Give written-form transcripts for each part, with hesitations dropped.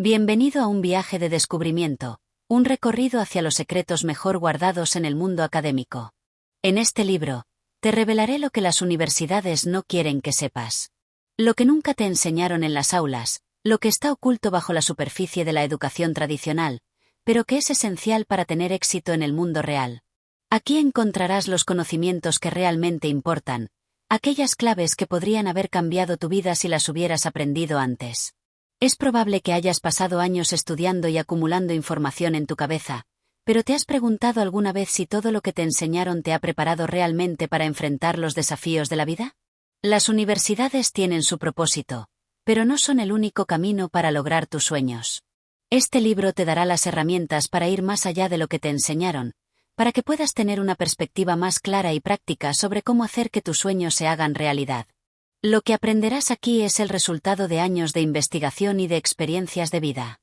Bienvenido a un viaje de descubrimiento, un recorrido hacia los secretos mejor guardados en el mundo académico. En este libro, te revelaré lo que las universidades no quieren que sepas. Lo que nunca te enseñaron en las aulas, lo que está oculto bajo la superficie de la educación tradicional, pero que es esencial para tener éxito en el mundo real. Aquí encontrarás los conocimientos que realmente importan, aquellas claves que podrían haber cambiado tu vida si las hubieras aprendido antes. Es probable que hayas pasado años estudiando y acumulando información en tu cabeza, pero ¿te has preguntado alguna vez si todo lo que te enseñaron te ha preparado realmente para enfrentar los desafíos de la vida? Las universidades tienen su propósito, pero no son el único camino para lograr tus sueños. Este libro te dará las herramientas para ir más allá de lo que te enseñaron, para que puedas tener una perspectiva más clara y práctica sobre cómo hacer que tus sueños se hagan realidad. Lo que aprenderás aquí es el resultado de años de investigación y de experiencias de vida.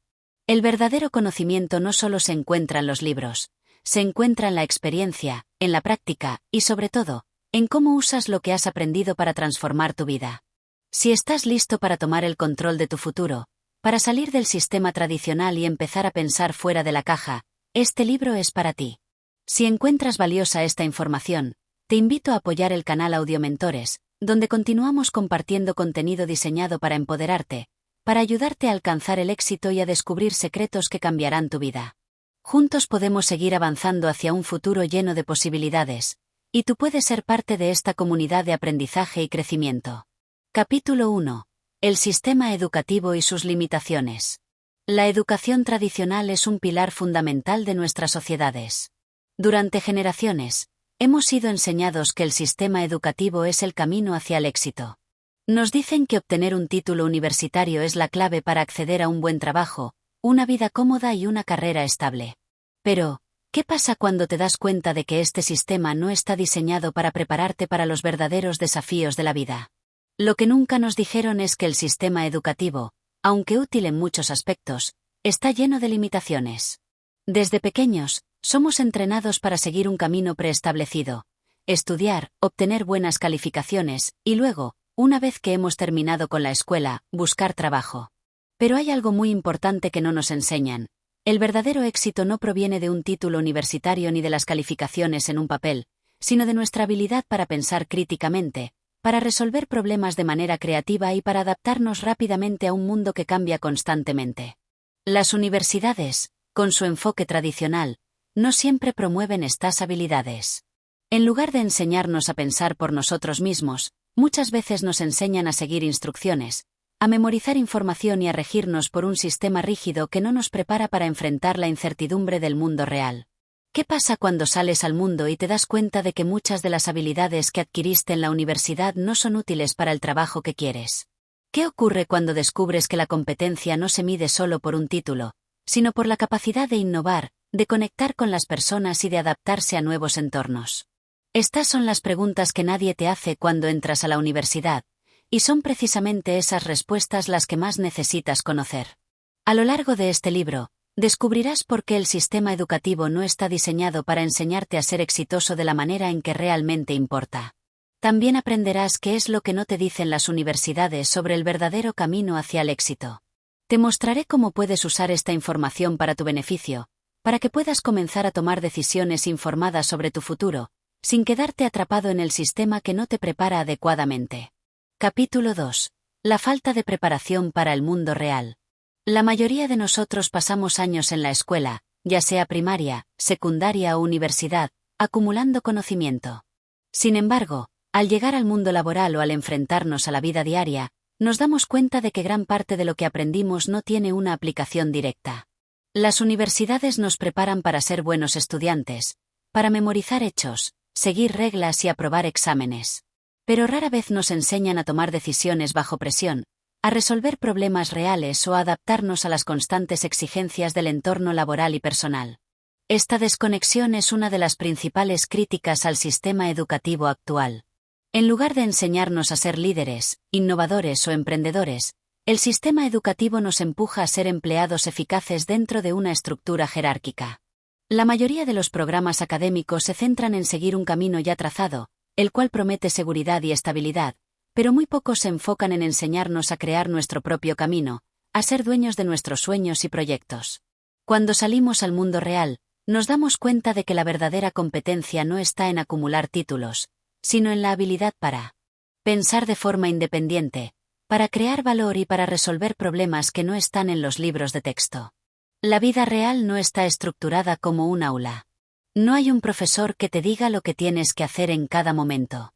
El verdadero conocimiento no solo se encuentra en los libros, se encuentra en la experiencia, en la práctica, y sobre todo, en cómo usas lo que has aprendido para transformar tu vida. Si estás listo para tomar el control de tu futuro, para salir del sistema tradicional y empezar a pensar fuera de la caja, este libro es para ti. Si encuentras valiosa esta información, te invito a apoyar el canal Audiomentores, donde continuamos compartiendo contenido diseñado para empoderarte, para ayudarte a alcanzar el éxito y a descubrir secretos que cambiarán tu vida. Juntos podemos seguir avanzando hacia un futuro lleno de posibilidades, y tú puedes ser parte de esta comunidad de aprendizaje y crecimiento. Capítulo 1. El sistema educativo y sus limitaciones. La educación tradicional es un pilar fundamental de nuestras sociedades. Durante generaciones, hemos sido enseñados que el sistema educativo es el camino hacia el éxito. Nos dicen que obtener un título universitario es la clave para acceder a un buen trabajo, una vida cómoda y una carrera estable. Pero, ¿qué pasa cuando te das cuenta de que este sistema no está diseñado para prepararte para los verdaderos desafíos de la vida? Lo que nunca nos dijeron es que el sistema educativo, aunque útil en muchos aspectos, está lleno de limitaciones. Desde pequeños, somos entrenados para seguir un camino preestablecido, estudiar, obtener buenas calificaciones, y luego, una vez que hemos terminado con la escuela, buscar trabajo. Pero hay algo muy importante que no nos enseñan. El verdadero éxito no proviene de un título universitario ni de las calificaciones en un papel, sino de nuestra habilidad para pensar críticamente, para resolver problemas de manera creativa y para adaptarnos rápidamente a un mundo que cambia constantemente. Las universidades, con su enfoque tradicional, no siempre promueven estas habilidades. En lugar de enseñarnos a pensar por nosotros mismos, muchas veces nos enseñan a seguir instrucciones, a memorizar información y a regirnos por un sistema rígido que no nos prepara para enfrentar la incertidumbre del mundo real. ¿Qué pasa cuando sales al mundo y te das cuenta de que muchas de las habilidades que adquiriste en la universidad no son útiles para el trabajo que quieres? ¿Qué ocurre cuando descubres que la competencia no se mide solo por un título, sino por la capacidad de innovar, de conectar con las personas y de adaptarse a nuevos entornos? Estas son las preguntas que nadie te hace cuando entras a la universidad, y son precisamente esas respuestas las que más necesitas conocer. A lo largo de este libro, descubrirás por qué el sistema educativo no está diseñado para enseñarte a ser exitoso de la manera en que realmente importa. También aprenderás qué es lo que no te dicen las universidades sobre el verdadero camino hacia el éxito. Te mostraré cómo puedes usar esta información para tu beneficio, para que puedas comenzar a tomar decisiones informadas sobre tu futuro, sin quedarte atrapado en el sistema que no te prepara adecuadamente. Capítulo 2. La falta de preparación para el mundo real. La mayoría de nosotros pasamos años en la escuela, ya sea primaria, secundaria o universidad, acumulando conocimiento. Sin embargo, al llegar al mundo laboral o al enfrentarnos a la vida diaria, nos damos cuenta de que gran parte de lo que aprendimos no tiene una aplicación directa. Las universidades nos preparan para ser buenos estudiantes, para memorizar hechos, seguir reglas y aprobar exámenes. Pero rara vez nos enseñan a tomar decisiones bajo presión, a resolver problemas reales o a adaptarnos a las constantes exigencias del entorno laboral y personal. Esta desconexión es una de las principales críticas al sistema educativo actual. En lugar de enseñarnos a ser líderes, innovadores o emprendedores, el sistema educativo nos empuja a ser empleados eficaces dentro de una estructura jerárquica. La mayoría de los programas académicos se centran en seguir un camino ya trazado, el cual promete seguridad y estabilidad, pero muy pocos se enfocan en enseñarnos a crear nuestro propio camino, a ser dueños de nuestros sueños y proyectos. Cuando salimos al mundo real, nos damos cuenta de que la verdadera competencia no está en acumular títulos, sino en la habilidad para pensar de forma independiente, para crear valor y para resolver problemas que no están en los libros de texto. La vida real no está estructurada como un aula. No hay un profesor que te diga lo que tienes que hacer en cada momento.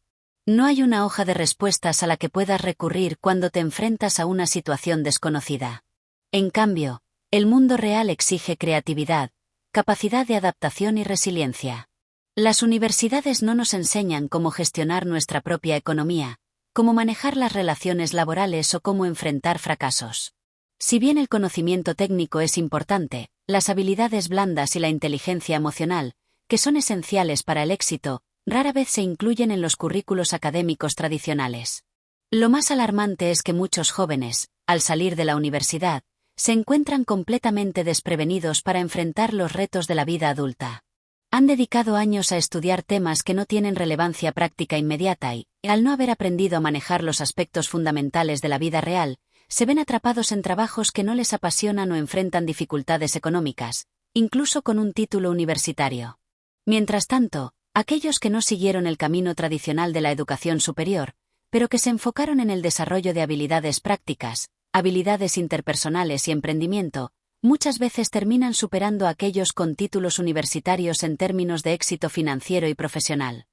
No hay una hoja de respuestas a la que puedas recurrir cuando te enfrentas a una situación desconocida. En cambio, el mundo real exige creatividad, capacidad de adaptación y resiliencia. Las universidades no nos enseñan cómo gestionar nuestra propia economía, cómo manejar las relaciones laborales o cómo enfrentar fracasos. Si bien el conocimiento técnico es importante, las habilidades blandas y la inteligencia emocional, que son esenciales para el éxito, rara vez se incluyen en los currículos académicos tradicionales. Lo más alarmante es que muchos jóvenes, al salir de la universidad, se encuentran completamente desprevenidos para enfrentar los retos de la vida adulta. Han dedicado años a estudiar temas que no tienen relevancia práctica inmediata y, al no haber aprendido a manejar los aspectos fundamentales de la vida real, se ven atrapados en trabajos que no les apasionan o enfrentan dificultades económicas, incluso con un título universitario. Mientras tanto, aquellos que no siguieron el camino tradicional de la educación superior, pero que se enfocaron en el desarrollo de habilidades prácticas, habilidades interpersonales y emprendimiento, muchas veces terminan superando a aquellos con títulos universitarios en términos de éxito financiero y profesional.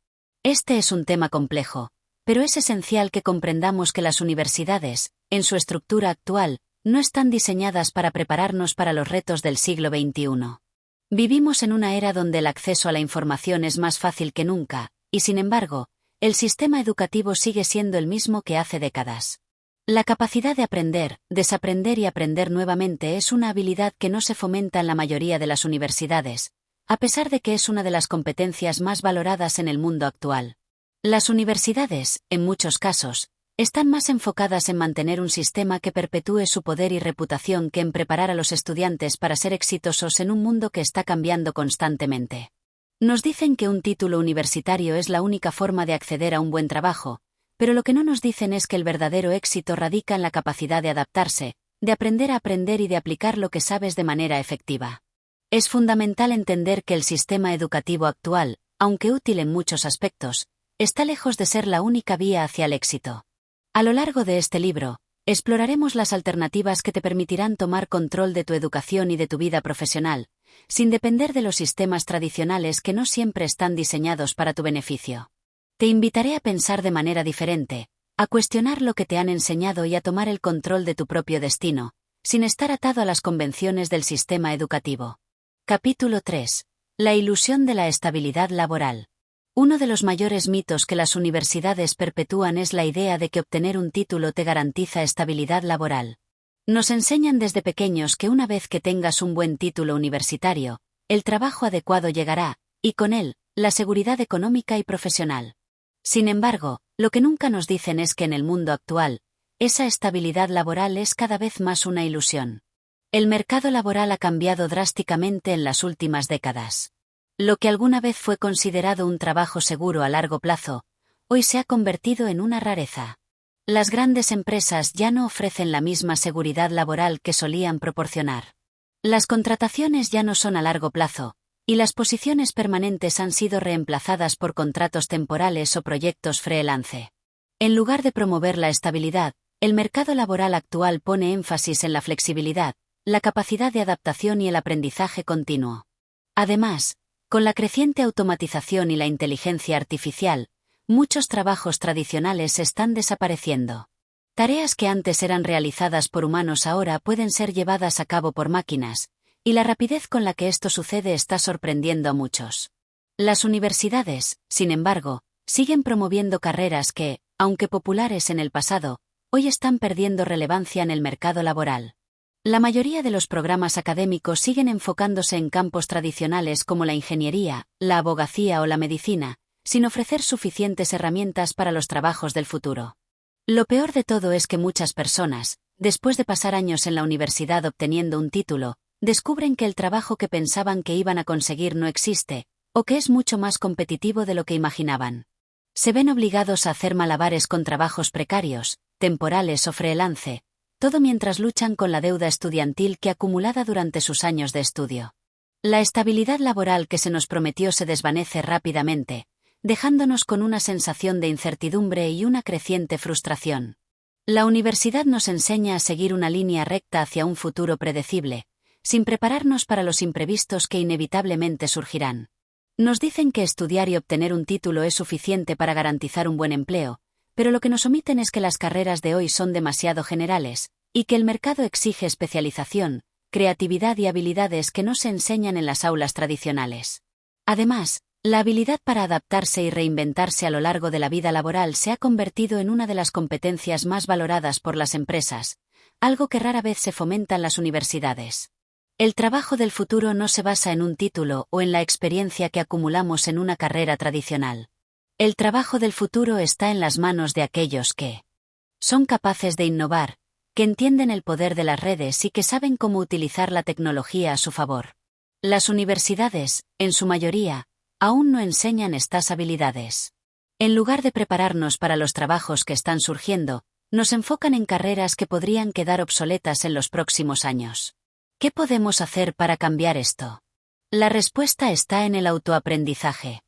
Este es un tema complejo, pero es esencial que comprendamos que las universidades, en su estructura actual, no están diseñadas para prepararnos para los retos del siglo XXI. Vivimos en una era donde el acceso a la información es más fácil que nunca, y sin embargo, el sistema educativo sigue siendo el mismo que hace décadas. La capacidad de aprender, desaprender y aprender nuevamente es una habilidad que no se fomenta en la mayoría de las universidades, a pesar de que es una de las competencias más valoradas en el mundo actual. Las universidades, en muchos casos, están más enfocadas en mantener un sistema que perpetúe su poder y reputación que en preparar a los estudiantes para ser exitosos en un mundo que está cambiando constantemente. Nos dicen que un título universitario es la única forma de acceder a un buen trabajo, pero lo que no nos dicen es que el verdadero éxito radica en la capacidad de adaptarse, de aprender a aprender y de aplicar lo que sabes de manera efectiva. Es fundamental entender que el sistema educativo actual, aunque útil en muchos aspectos, está lejos de ser la única vía hacia el éxito. A lo largo de este libro, exploraremos las alternativas que te permitirán tomar control de tu educación y de tu vida profesional, sin depender de los sistemas tradicionales que no siempre están diseñados para tu beneficio. Te invitaré a pensar de manera diferente, a cuestionar lo que te han enseñado y a tomar el control de tu propio destino, sin estar atado a las convenciones del sistema educativo. Capítulo 3. La ilusión de la estabilidad laboral. Uno de los mayores mitos que las universidades perpetúan es la idea de que obtener un título te garantiza estabilidad laboral. Nos enseñan desde pequeños que una vez que tengas un buen título universitario, el trabajo adecuado llegará, y con él, la seguridad económica y profesional. Sin embargo, lo que nunca nos dicen es que en el mundo actual, esa estabilidad laboral es cada vez más una ilusión. El mercado laboral ha cambiado drásticamente en las últimas décadas. Lo que alguna vez fue considerado un trabajo seguro a largo plazo, hoy se ha convertido en una rareza. Las grandes empresas ya no ofrecen la misma seguridad laboral que solían proporcionar. Las contrataciones ya no son a largo plazo, y las posiciones permanentes han sido reemplazadas por contratos temporales o proyectos freelance. En lugar de promover la estabilidad, el mercado laboral actual pone énfasis en la flexibilidad, la capacidad de adaptación y el aprendizaje continuo. Además, con la creciente automatización y la inteligencia artificial, muchos trabajos tradicionales están desapareciendo. Tareas que antes eran realizadas por humanos ahora pueden ser llevadas a cabo por máquinas, y la rapidez con la que esto sucede está sorprendiendo a muchos. Las universidades, sin embargo, siguen promoviendo carreras que, aunque populares en el pasado, hoy están perdiendo relevancia en el mercado laboral. La mayoría de los programas académicos siguen enfocándose en campos tradicionales como la ingeniería, la abogacía o la medicina, sin ofrecer suficientes herramientas para los trabajos del futuro. Lo peor de todo es que muchas personas, después de pasar años en la universidad obteniendo un título, descubren que el trabajo que pensaban que iban a conseguir no existe, o que es mucho más competitivo de lo que imaginaban. Se ven obligados a hacer malabares con trabajos precarios, temporales o freelance, todo mientras luchan con la deuda estudiantil que acumulada durante sus años de estudio. La estabilidad laboral que se nos prometió se desvanece rápidamente, dejándonos con una sensación de incertidumbre y una creciente frustración. La universidad nos enseña a seguir una línea recta hacia un futuro predecible, sin prepararnos para los imprevistos que inevitablemente surgirán. Nos dicen que estudiar y obtener un título es suficiente para garantizar un buen empleo, pero lo que nos omiten es que las carreras de hoy son demasiado generales, y que el mercado exige especialización, creatividad y habilidades que no se enseñan en las aulas tradicionales. Además, la habilidad para adaptarse y reinventarse a lo largo de la vida laboral se ha convertido en una de las competencias más valoradas por las empresas, algo que rara vez se fomenta en las universidades. El trabajo del futuro no se basa en un título o en la experiencia que acumulamos en una carrera tradicional. El trabajo del futuro está en las manos de aquellos que son capaces de innovar, que entienden el poder de las redes y que saben cómo utilizar la tecnología a su favor. Las universidades, en su mayoría, aún no enseñan estas habilidades. En lugar de prepararnos para los trabajos que están surgiendo, nos enfocan en carreras que podrían quedar obsoletas en los próximos años. ¿Qué podemos hacer para cambiar esto? La respuesta está en el autoaprendizaje.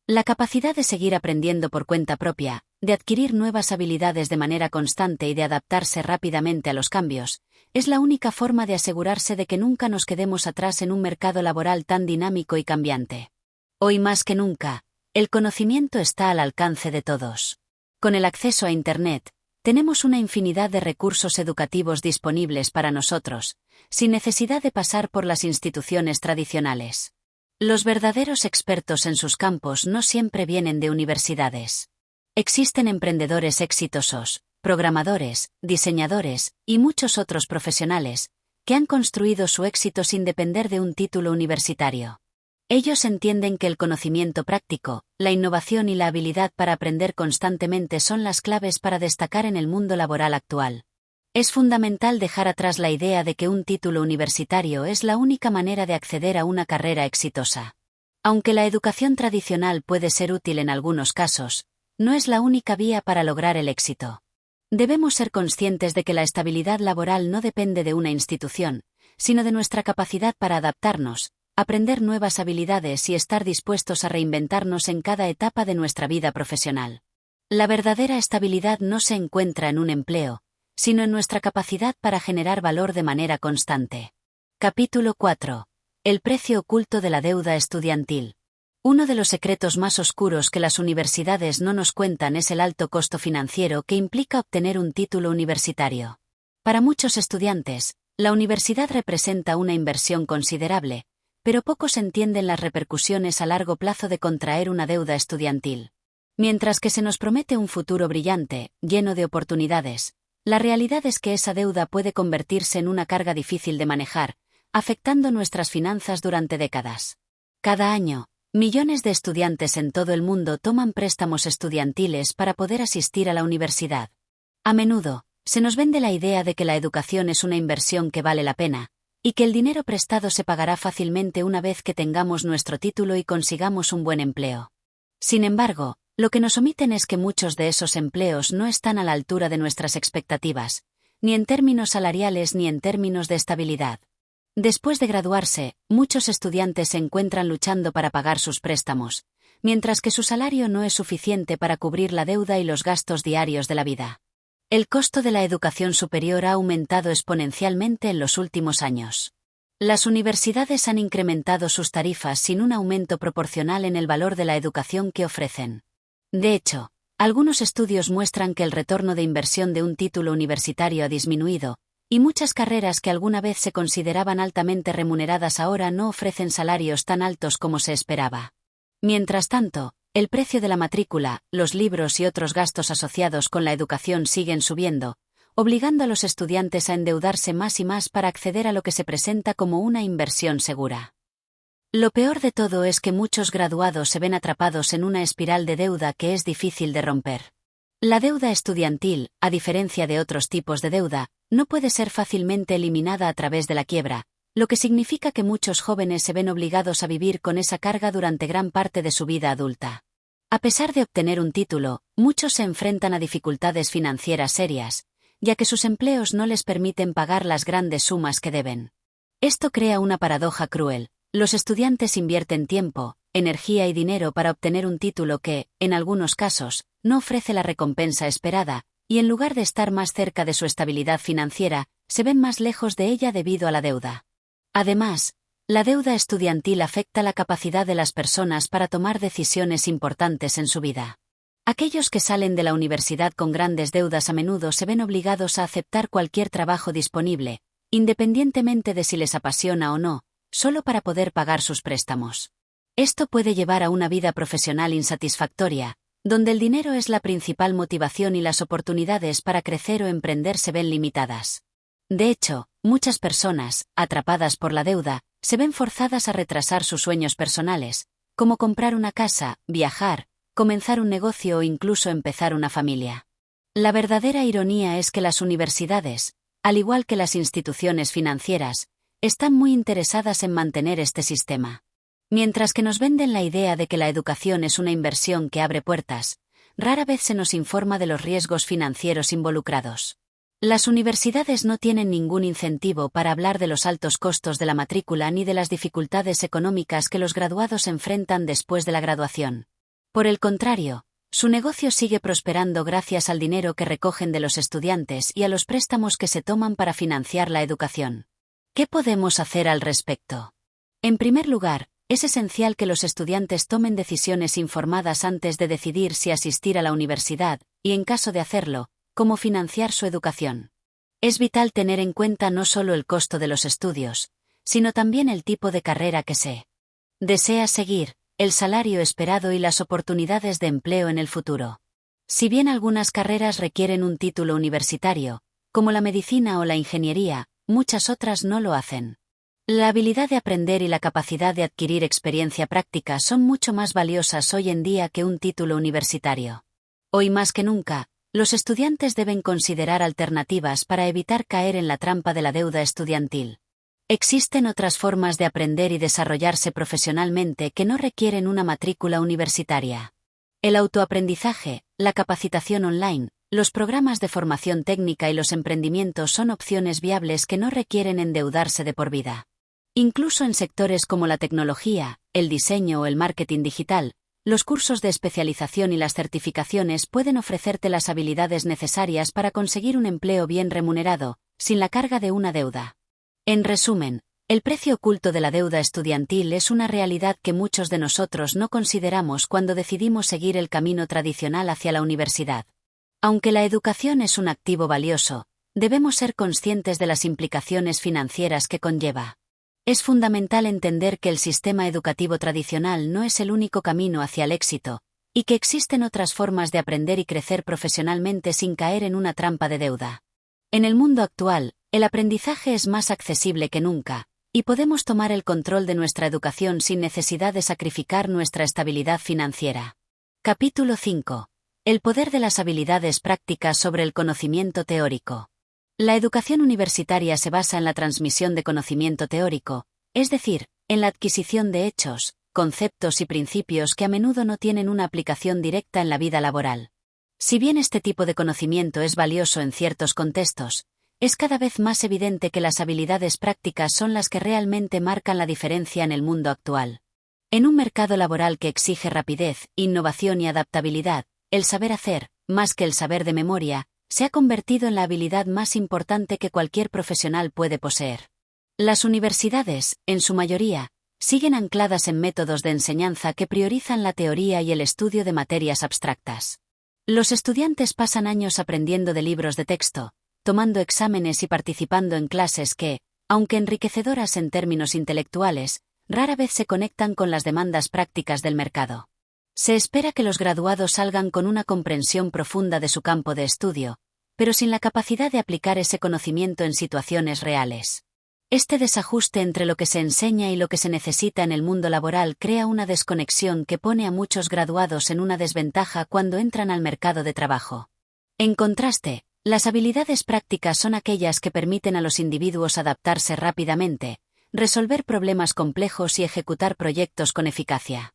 La capacidad de seguir aprendiendo por cuenta propia, de adquirir nuevas habilidades de manera constante y de adaptarse rápidamente a los cambios, es la única forma de asegurarse de que nunca nos quedemos atrás en un mercado laboral tan dinámico y cambiante. Hoy más que nunca, el conocimiento está al alcance de todos. Con el acceso a Internet, tenemos una infinidad de recursos educativos disponibles para nosotros, sin necesidad de pasar por las instituciones tradicionales. Los verdaderos expertos en sus campos no siempre vienen de universidades. Existen emprendedores exitosos, programadores, diseñadores y muchos otros profesionales que han construido su éxito sin depender de un título universitario. Ellos entienden que el conocimiento práctico, la innovación y la habilidad para aprender constantemente son las claves para destacar en el mundo laboral actual. Es fundamental dejar atrás la idea de que un título universitario es la única manera de acceder a una carrera exitosa. Aunque la educación tradicional puede ser útil en algunos casos, no es la única vía para lograr el éxito. Debemos ser conscientes de que la estabilidad laboral no depende de una institución, sino de nuestra capacidad para adaptarnos, aprender nuevas habilidades y estar dispuestos a reinventarnos en cada etapa de nuestra vida profesional. La verdadera estabilidad no se encuentra en un empleo, sino en nuestra capacidad para generar valor de manera constante. Capítulo 4. El precio oculto de la deuda estudiantil. Uno de los secretos más oscuros que las universidades no nos cuentan es el alto costo financiero que implica obtener un título universitario. Para muchos estudiantes, la universidad representa una inversión considerable, pero pocos entienden las repercusiones a largo plazo de contraer una deuda estudiantil. Mientras que se nos promete un futuro brillante, lleno de oportunidades, la realidad es que esa deuda puede convertirse en una carga difícil de manejar, afectando nuestras finanzas durante décadas. Cada año, millones de estudiantes en todo el mundo toman préstamos estudiantiles para poder asistir a la universidad. A menudo, se nos vende la idea de que la educación es una inversión que vale la pena, y que el dinero prestado se pagará fácilmente una vez que tengamos nuestro título y consigamos un buen empleo. Sin embargo, lo que nos omiten es que muchos de esos empleos no están a la altura de nuestras expectativas, ni en términos salariales ni en términos de estabilidad. Después de graduarse, muchos estudiantes se encuentran luchando para pagar sus préstamos, mientras que su salario no es suficiente para cubrir la deuda y los gastos diarios de la vida. El costo de la educación superior ha aumentado exponencialmente en los últimos años. Las universidades han incrementado sus tarifas sin un aumento proporcional en el valor de la educación que ofrecen. De hecho, algunos estudios muestran que el retorno de inversión de un título universitario ha disminuido, y muchas carreras que alguna vez se consideraban altamente remuneradas ahora no ofrecen salarios tan altos como se esperaba. Mientras tanto, el precio de la matrícula, los libros y otros gastos asociados con la educación siguen subiendo, obligando a los estudiantes a endeudarse más y más para acceder a lo que se presenta como una inversión segura. Lo peor de todo es que muchos graduados se ven atrapados en una espiral de deuda que es difícil de romper. La deuda estudiantil, a diferencia de otros tipos de deuda, no puede ser fácilmente eliminada a través de la quiebra, lo que significa que muchos jóvenes se ven obligados a vivir con esa carga durante gran parte de su vida adulta. A pesar de obtener un título, muchos se enfrentan a dificultades financieras serias, ya que sus empleos no les permiten pagar las grandes sumas que deben. Esto crea una paradoja cruel. Los estudiantes invierten tiempo, energía y dinero para obtener un título que, en algunos casos, no ofrece la recompensa esperada, y en lugar de estar más cerca de su estabilidad financiera, se ven más lejos de ella debido a la deuda. Además, la deuda estudiantil afecta la capacidad de las personas para tomar decisiones importantes en su vida. Aquellos que salen de la universidad con grandes deudas a menudo se ven obligados a aceptar cualquier trabajo disponible, independientemente de si les apasiona o no, solo para poder pagar sus préstamos. Esto puede llevar a una vida profesional insatisfactoria, donde el dinero es la principal motivación y las oportunidades para crecer o emprender se ven limitadas. De hecho, muchas personas, atrapadas por la deuda, se ven forzadas a retrasar sus sueños personales, como comprar una casa, viajar, comenzar un negocio o incluso empezar una familia. La verdadera ironía es que las universidades, al igual que las instituciones financieras, están muy interesadas en mantener este sistema. Mientras que nos venden la idea de que la educación es una inversión que abre puertas, rara vez se nos informa de los riesgos financieros involucrados. Las universidades no tienen ningún incentivo para hablar de los altos costos de la matrícula ni de las dificultades económicas que los graduados enfrentan después de la graduación. Por el contrario, su negocio sigue prosperando gracias al dinero que recogen de los estudiantes y a los préstamos que se toman para financiar la educación. ¿Qué podemos hacer al respecto? En primer lugar, es esencial que los estudiantes tomen decisiones informadas antes de decidir si asistir a la universidad, y en caso de hacerlo, cómo financiar su educación. Es vital tener en cuenta no solo el costo de los estudios, sino también el tipo de carrera que se desea seguir, el salario esperado y las oportunidades de empleo en el futuro. Si bien algunas carreras requieren un título universitario, como la medicina o la ingeniería, muchas otras no lo hacen. La habilidad de aprender y la capacidad de adquirir experiencia práctica son mucho más valiosas hoy en día que un título universitario. Hoy más que nunca, los estudiantes deben considerar alternativas para evitar caer en la trampa de la deuda estudiantil. Existen otras formas de aprender y desarrollarse profesionalmente que no requieren una matrícula universitaria. El autoaprendizaje, la capacitación online, los programas de formación técnica y los emprendimientos son opciones viables que no requieren endeudarse de por vida. Incluso en sectores como la tecnología, el diseño o el marketing digital, los cursos de especialización y las certificaciones pueden ofrecerte las habilidades necesarias para conseguir un empleo bien remunerado, sin la carga de una deuda. En resumen, el precio oculto de la deuda estudiantil es una realidad que muchos de nosotros no consideramos cuando decidimos seguir el camino tradicional hacia la universidad. Aunque la educación es un activo valioso, debemos ser conscientes de las implicaciones financieras que conlleva. Es fundamental entender que el sistema educativo tradicional no es el único camino hacia el éxito, y que existen otras formas de aprender y crecer profesionalmente sin caer en una trampa de deuda. En el mundo actual, el aprendizaje es más accesible que nunca, y podemos tomar el control de nuestra educación sin necesidad de sacrificar nuestra estabilidad financiera. Capítulo 5. El poder de las habilidades prácticas sobre el conocimiento teórico. La educación universitaria se basa en la transmisión de conocimiento teórico, es decir, en la adquisición de hechos, conceptos y principios que a menudo no tienen una aplicación directa en la vida laboral. Si bien este tipo de conocimiento es valioso en ciertos contextos, es cada vez más evidente que las habilidades prácticas son las que realmente marcan la diferencia en el mundo actual. En un mercado laboral que exige rapidez, innovación y adaptabilidad, el saber hacer, más que el saber de memoria, se ha convertido en la habilidad más importante que cualquier profesional puede poseer. Las universidades, en su mayoría, siguen ancladas en métodos de enseñanza que priorizan la teoría y el estudio de materias abstractas. Los estudiantes pasan años aprendiendo de libros de texto, tomando exámenes y participando en clases que, aunque enriquecedoras en términos intelectuales, rara vez se conectan con las demandas prácticas del mercado. Se espera que los graduados salgan con una comprensión profunda de su campo de estudio, pero sin la capacidad de aplicar ese conocimiento en situaciones reales. Este desajuste entre lo que se enseña y lo que se necesita en el mundo laboral crea una desconexión que pone a muchos graduados en una desventaja cuando entran al mercado de trabajo. En contraste, las habilidades prácticas son aquellas que permiten a los individuos adaptarse rápidamente, resolver problemas complejos y ejecutar proyectos con eficacia.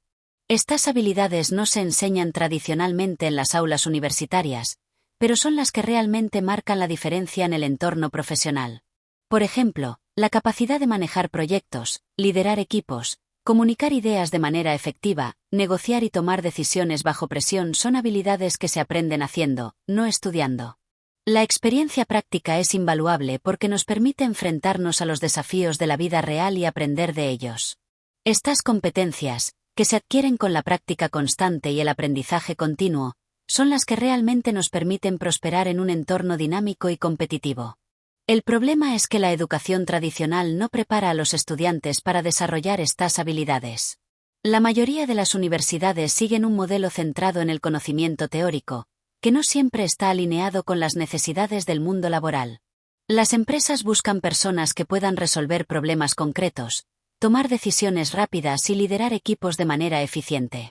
Estas habilidades no se enseñan tradicionalmente en las aulas universitarias, pero son las que realmente marcan la diferencia en el entorno profesional. Por ejemplo, la capacidad de manejar proyectos, liderar equipos, comunicar ideas de manera efectiva, negociar y tomar decisiones bajo presión son habilidades que se aprenden haciendo, no estudiando. La experiencia práctica es invaluable porque nos permite enfrentarnos a los desafíos de la vida real y aprender de ellos. Estas competencias, que se adquieren con la práctica constante y el aprendizaje continuo, son las que realmente nos permiten prosperar en un entorno dinámico y competitivo. El problema es que la educación tradicional no prepara a los estudiantes para desarrollar estas habilidades. La mayoría de las universidades siguen un modelo centrado en el conocimiento teórico, que no siempre está alineado con las necesidades del mundo laboral. Las empresas buscan personas que puedan resolver problemas concretos, tomar decisiones rápidas y liderar equipos de manera eficiente.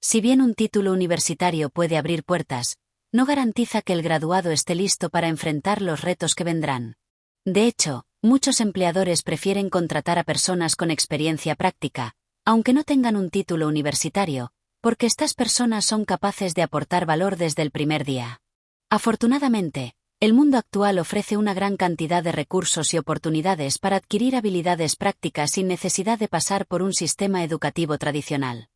Si bien un título universitario puede abrir puertas, no garantiza que el graduado esté listo para enfrentar los retos que vendrán. De hecho, muchos empleadores prefieren contratar a personas con experiencia práctica, aunque no tengan un título universitario, porque estas personas son capaces de aportar valor desde el primer día. Afortunadamente, el mundo actual ofrece una gran cantidad de recursos y oportunidades para adquirir habilidades prácticas sin necesidad de pasar por un sistema educativo tradicional.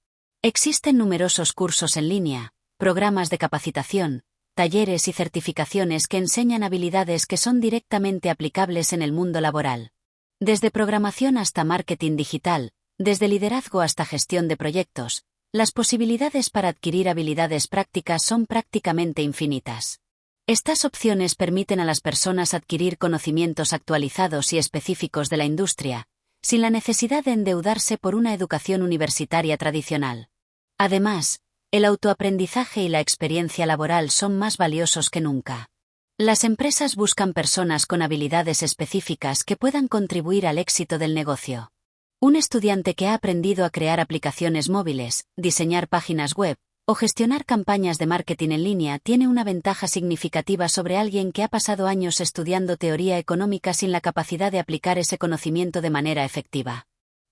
Existen numerosos cursos en línea, programas de capacitación, talleres y certificaciones que enseñan habilidades que son directamente aplicables en el mundo laboral. Desde programación hasta marketing digital, desde liderazgo hasta gestión de proyectos, las posibilidades para adquirir habilidades prácticas son prácticamente infinitas. Estas opciones permiten a las personas adquirir conocimientos actualizados y específicos de la industria, sin la necesidad de endeudarse por una educación universitaria tradicional. Además, el autoaprendizaje y la experiencia laboral son más valiosos que nunca. Las empresas buscan personas con habilidades específicas que puedan contribuir al éxito del negocio. Un estudiante que ha aprendido a crear aplicaciones móviles, diseñar páginas web, o gestionar campañas de marketing en línea tiene una ventaja significativa sobre alguien que ha pasado años estudiando teoría económica sin la capacidad de aplicar ese conocimiento de manera efectiva.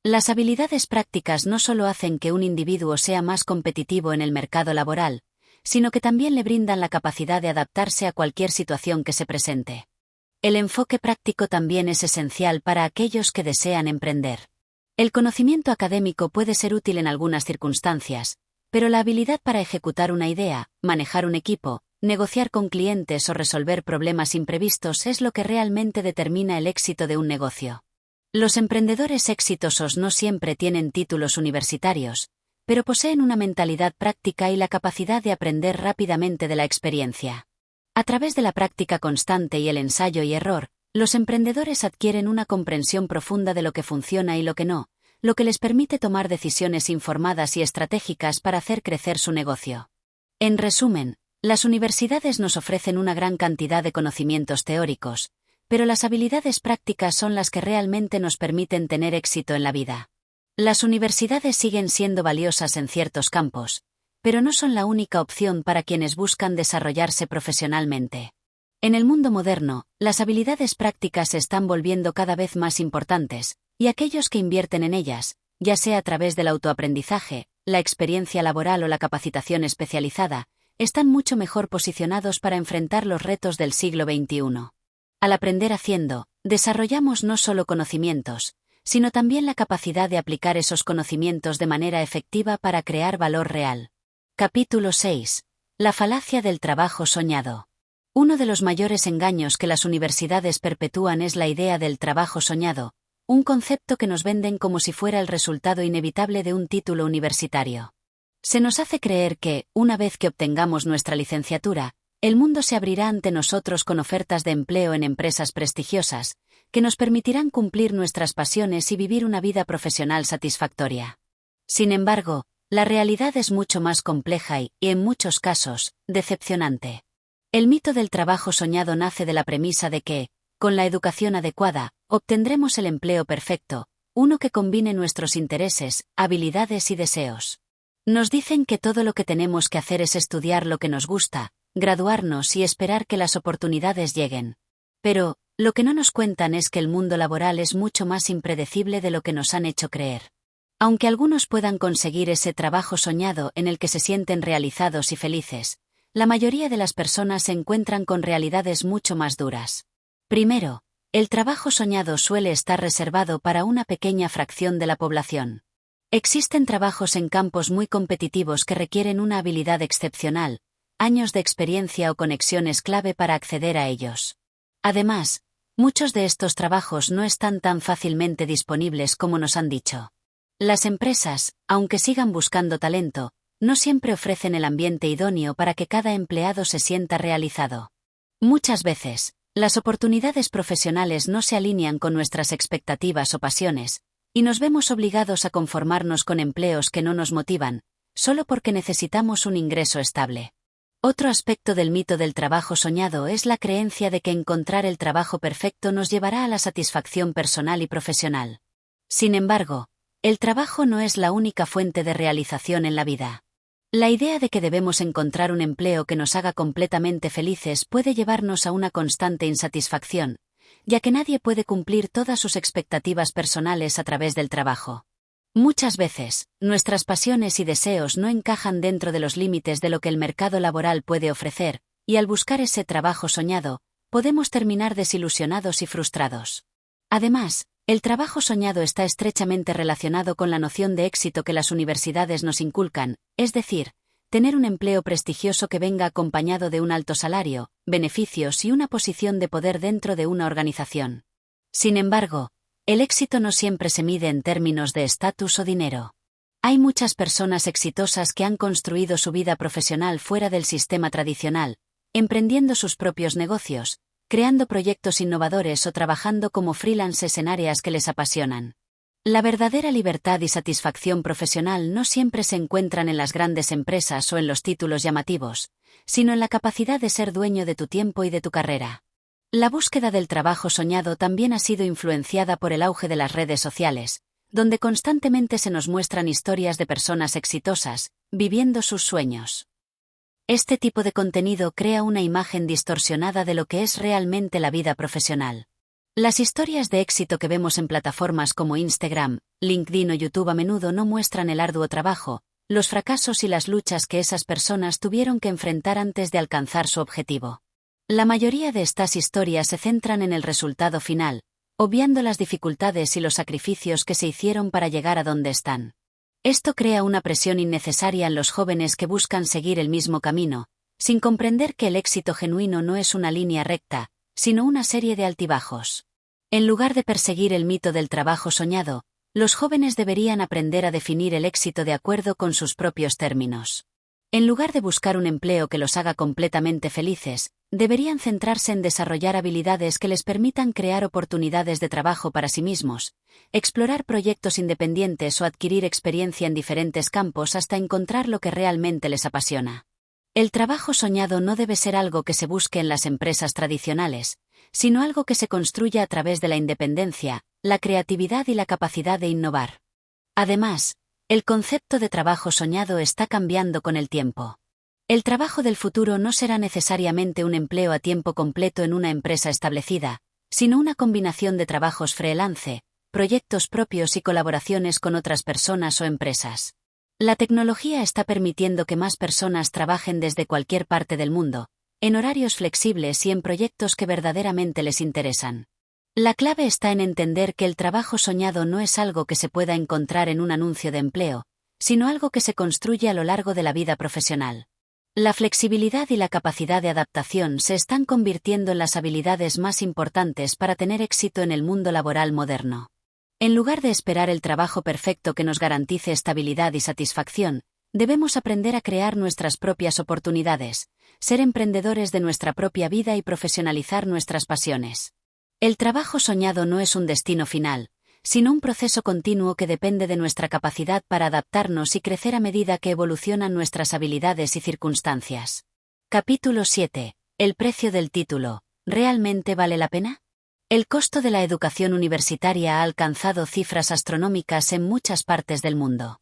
Las habilidades prácticas no solo hacen que un individuo sea más competitivo en el mercado laboral, sino que también le brindan la capacidad de adaptarse a cualquier situación que se presente. El enfoque práctico también es esencial para aquellos que desean emprender. El conocimiento académico puede ser útil en algunas circunstancias, pero la habilidad para ejecutar una idea, manejar un equipo, negociar con clientes o resolver problemas imprevistos es lo que realmente determina el éxito de un negocio. Los emprendedores exitosos no siempre tienen títulos universitarios, pero poseen una mentalidad práctica y la capacidad de aprender rápidamente de la experiencia. A través de la práctica constante y el ensayo y error, los emprendedores adquieren una comprensión profunda de lo que funciona y lo que no, lo que les permite tomar decisiones informadas y estratégicas para hacer crecer su negocio. En resumen, las universidades nos ofrecen una gran cantidad de conocimientos teóricos, pero las habilidades prácticas son las que realmente nos permiten tener éxito en la vida. Las universidades siguen siendo valiosas en ciertos campos, pero no son la única opción para quienes buscan desarrollarse profesionalmente. En el mundo moderno, las habilidades prácticas se están volviendo cada vez más importantes, y aquellos que invierten en ellas, ya sea a través del autoaprendizaje, la experiencia laboral o la capacitación especializada, están mucho mejor posicionados para enfrentar los retos del siglo XXI. Al aprender haciendo, desarrollamos no solo conocimientos, sino también la capacidad de aplicar esos conocimientos de manera efectiva para crear valor real. Capítulo 6. La falacia del trabajo soñado. Uno de los mayores engaños que las universidades perpetúan es la idea del trabajo soñado, un concepto que nos venden como si fuera el resultado inevitable de un título universitario. Se nos hace creer que, una vez que obtengamos nuestra licenciatura, el mundo se abrirá ante nosotros con ofertas de empleo en empresas prestigiosas, que nos permitirán cumplir nuestras pasiones y vivir una vida profesional satisfactoria. Sin embargo, la realidad es mucho más compleja y, en muchos casos, decepcionante. El mito del trabajo soñado nace de la premisa de que, con la educación adecuada, obtendremos el empleo perfecto, uno que combine nuestros intereses, habilidades y deseos. Nos dicen que todo lo que tenemos que hacer es estudiar lo que nos gusta, graduarnos y esperar que las oportunidades lleguen. Pero, lo que no nos cuentan es que el mundo laboral es mucho más impredecible de lo que nos han hecho creer. Aunque algunos puedan conseguir ese trabajo soñado en el que se sienten realizados y felices, la mayoría de las personas se encuentran con realidades mucho más duras. Primero, el trabajo soñado suele estar reservado para una pequeña fracción de la población. Existen trabajos en campos muy competitivos que requieren una habilidad excepcional, años de experiencia o conexiones clave para acceder a ellos. Además, muchos de estos trabajos no están tan fácilmente disponibles como nos han dicho. Las empresas, aunque sigan buscando talento, no siempre ofrecen el ambiente idóneo para que cada empleado se sienta realizado. Muchas veces, las oportunidades profesionales no se alinean con nuestras expectativas o pasiones, y nos vemos obligados a conformarnos con empleos que no nos motivan, solo porque necesitamos un ingreso estable. Otro aspecto del mito del trabajo soñado es la creencia de que encontrar el trabajo perfecto nos llevará a la satisfacción personal y profesional. Sin embargo, el trabajo no es la única fuente de realización en la vida. La idea de que debemos encontrar un empleo que nos haga completamente felices puede llevarnos a una constante insatisfacción, ya que nadie puede cumplir todas sus expectativas personales a través del trabajo. Muchas veces, nuestras pasiones y deseos no encajan dentro de los límites de lo que el mercado laboral puede ofrecer, y al buscar ese trabajo soñado, podemos terminar desilusionados y frustrados. Además, el trabajo soñado está estrechamente relacionado con la noción de éxito que las universidades nos inculcan, es decir, tener un empleo prestigioso que venga acompañado de un alto salario, beneficios y una posición de poder dentro de una organización. Sin embargo, el éxito no siempre se mide en términos de estatus o dinero. Hay muchas personas exitosas que han construido su vida profesional fuera del sistema tradicional, emprendiendo sus propios negocios, creando proyectos innovadores o trabajando como freelancers en áreas que les apasionan. La verdadera libertad y satisfacción profesional no siempre se encuentran en las grandes empresas o en los títulos llamativos, sino en la capacidad de ser dueño de tu tiempo y de tu carrera. La búsqueda del trabajo soñado también ha sido influenciada por el auge de las redes sociales, donde constantemente se nos muestran historias de personas exitosas, viviendo sus sueños. Este tipo de contenido crea una imagen distorsionada de lo que es realmente la vida profesional. Las historias de éxito que vemos en plataformas como Instagram, LinkedIn o YouTube a menudo no muestran el arduo trabajo, los fracasos y las luchas que esas personas tuvieron que enfrentar antes de alcanzar su objetivo. La mayoría de estas historias se centran en el resultado final, obviando las dificultades y los sacrificios que se hicieron para llegar a donde están. Esto crea una presión innecesaria en los jóvenes que buscan seguir el mismo camino, sin comprender que el éxito genuino no es una línea recta, sino una serie de altibajos. En lugar de perseguir el mito del trabajo soñado, los jóvenes deberían aprender a definir el éxito de acuerdo con sus propios términos. En lugar de buscar un empleo que los haga completamente felices, deberían centrarse en desarrollar habilidades que les permitan crear oportunidades de trabajo para sí mismos, explorar proyectos independientes o adquirir experiencia en diferentes campos hasta encontrar lo que realmente les apasiona. El trabajo soñado no debe ser algo que se busque en las empresas tradicionales, sino algo que se construya a través de la independencia, la creatividad y la capacidad de innovar. Además, el concepto de trabajo soñado está cambiando con el tiempo. El trabajo del futuro no será necesariamente un empleo a tiempo completo en una empresa establecida, sino una combinación de trabajos freelance, proyectos propios y colaboraciones con otras personas o empresas. La tecnología está permitiendo que más personas trabajen desde cualquier parte del mundo, en horarios flexibles y en proyectos que verdaderamente les interesan. La clave está en entender que el trabajo soñado no es algo que se pueda encontrar en un anuncio de empleo, sino algo que se construye a lo largo de la vida profesional. La flexibilidad y la capacidad de adaptación se están convirtiendo en las habilidades más importantes para tener éxito en el mundo laboral moderno. En lugar de esperar el trabajo perfecto que nos garantice estabilidad y satisfacción, debemos aprender a crear nuestras propias oportunidades, ser emprendedores de nuestra propia vida y profesionalizar nuestras pasiones. El trabajo soñado no es un destino final, sino un proceso continuo que depende de nuestra capacidad para adaptarnos y crecer a medida que evolucionan nuestras habilidades y circunstancias. Capítulo 7. El precio del título. ¿Realmente vale la pena? El costo de la educación universitaria ha alcanzado cifras astronómicas en muchas partes del mundo.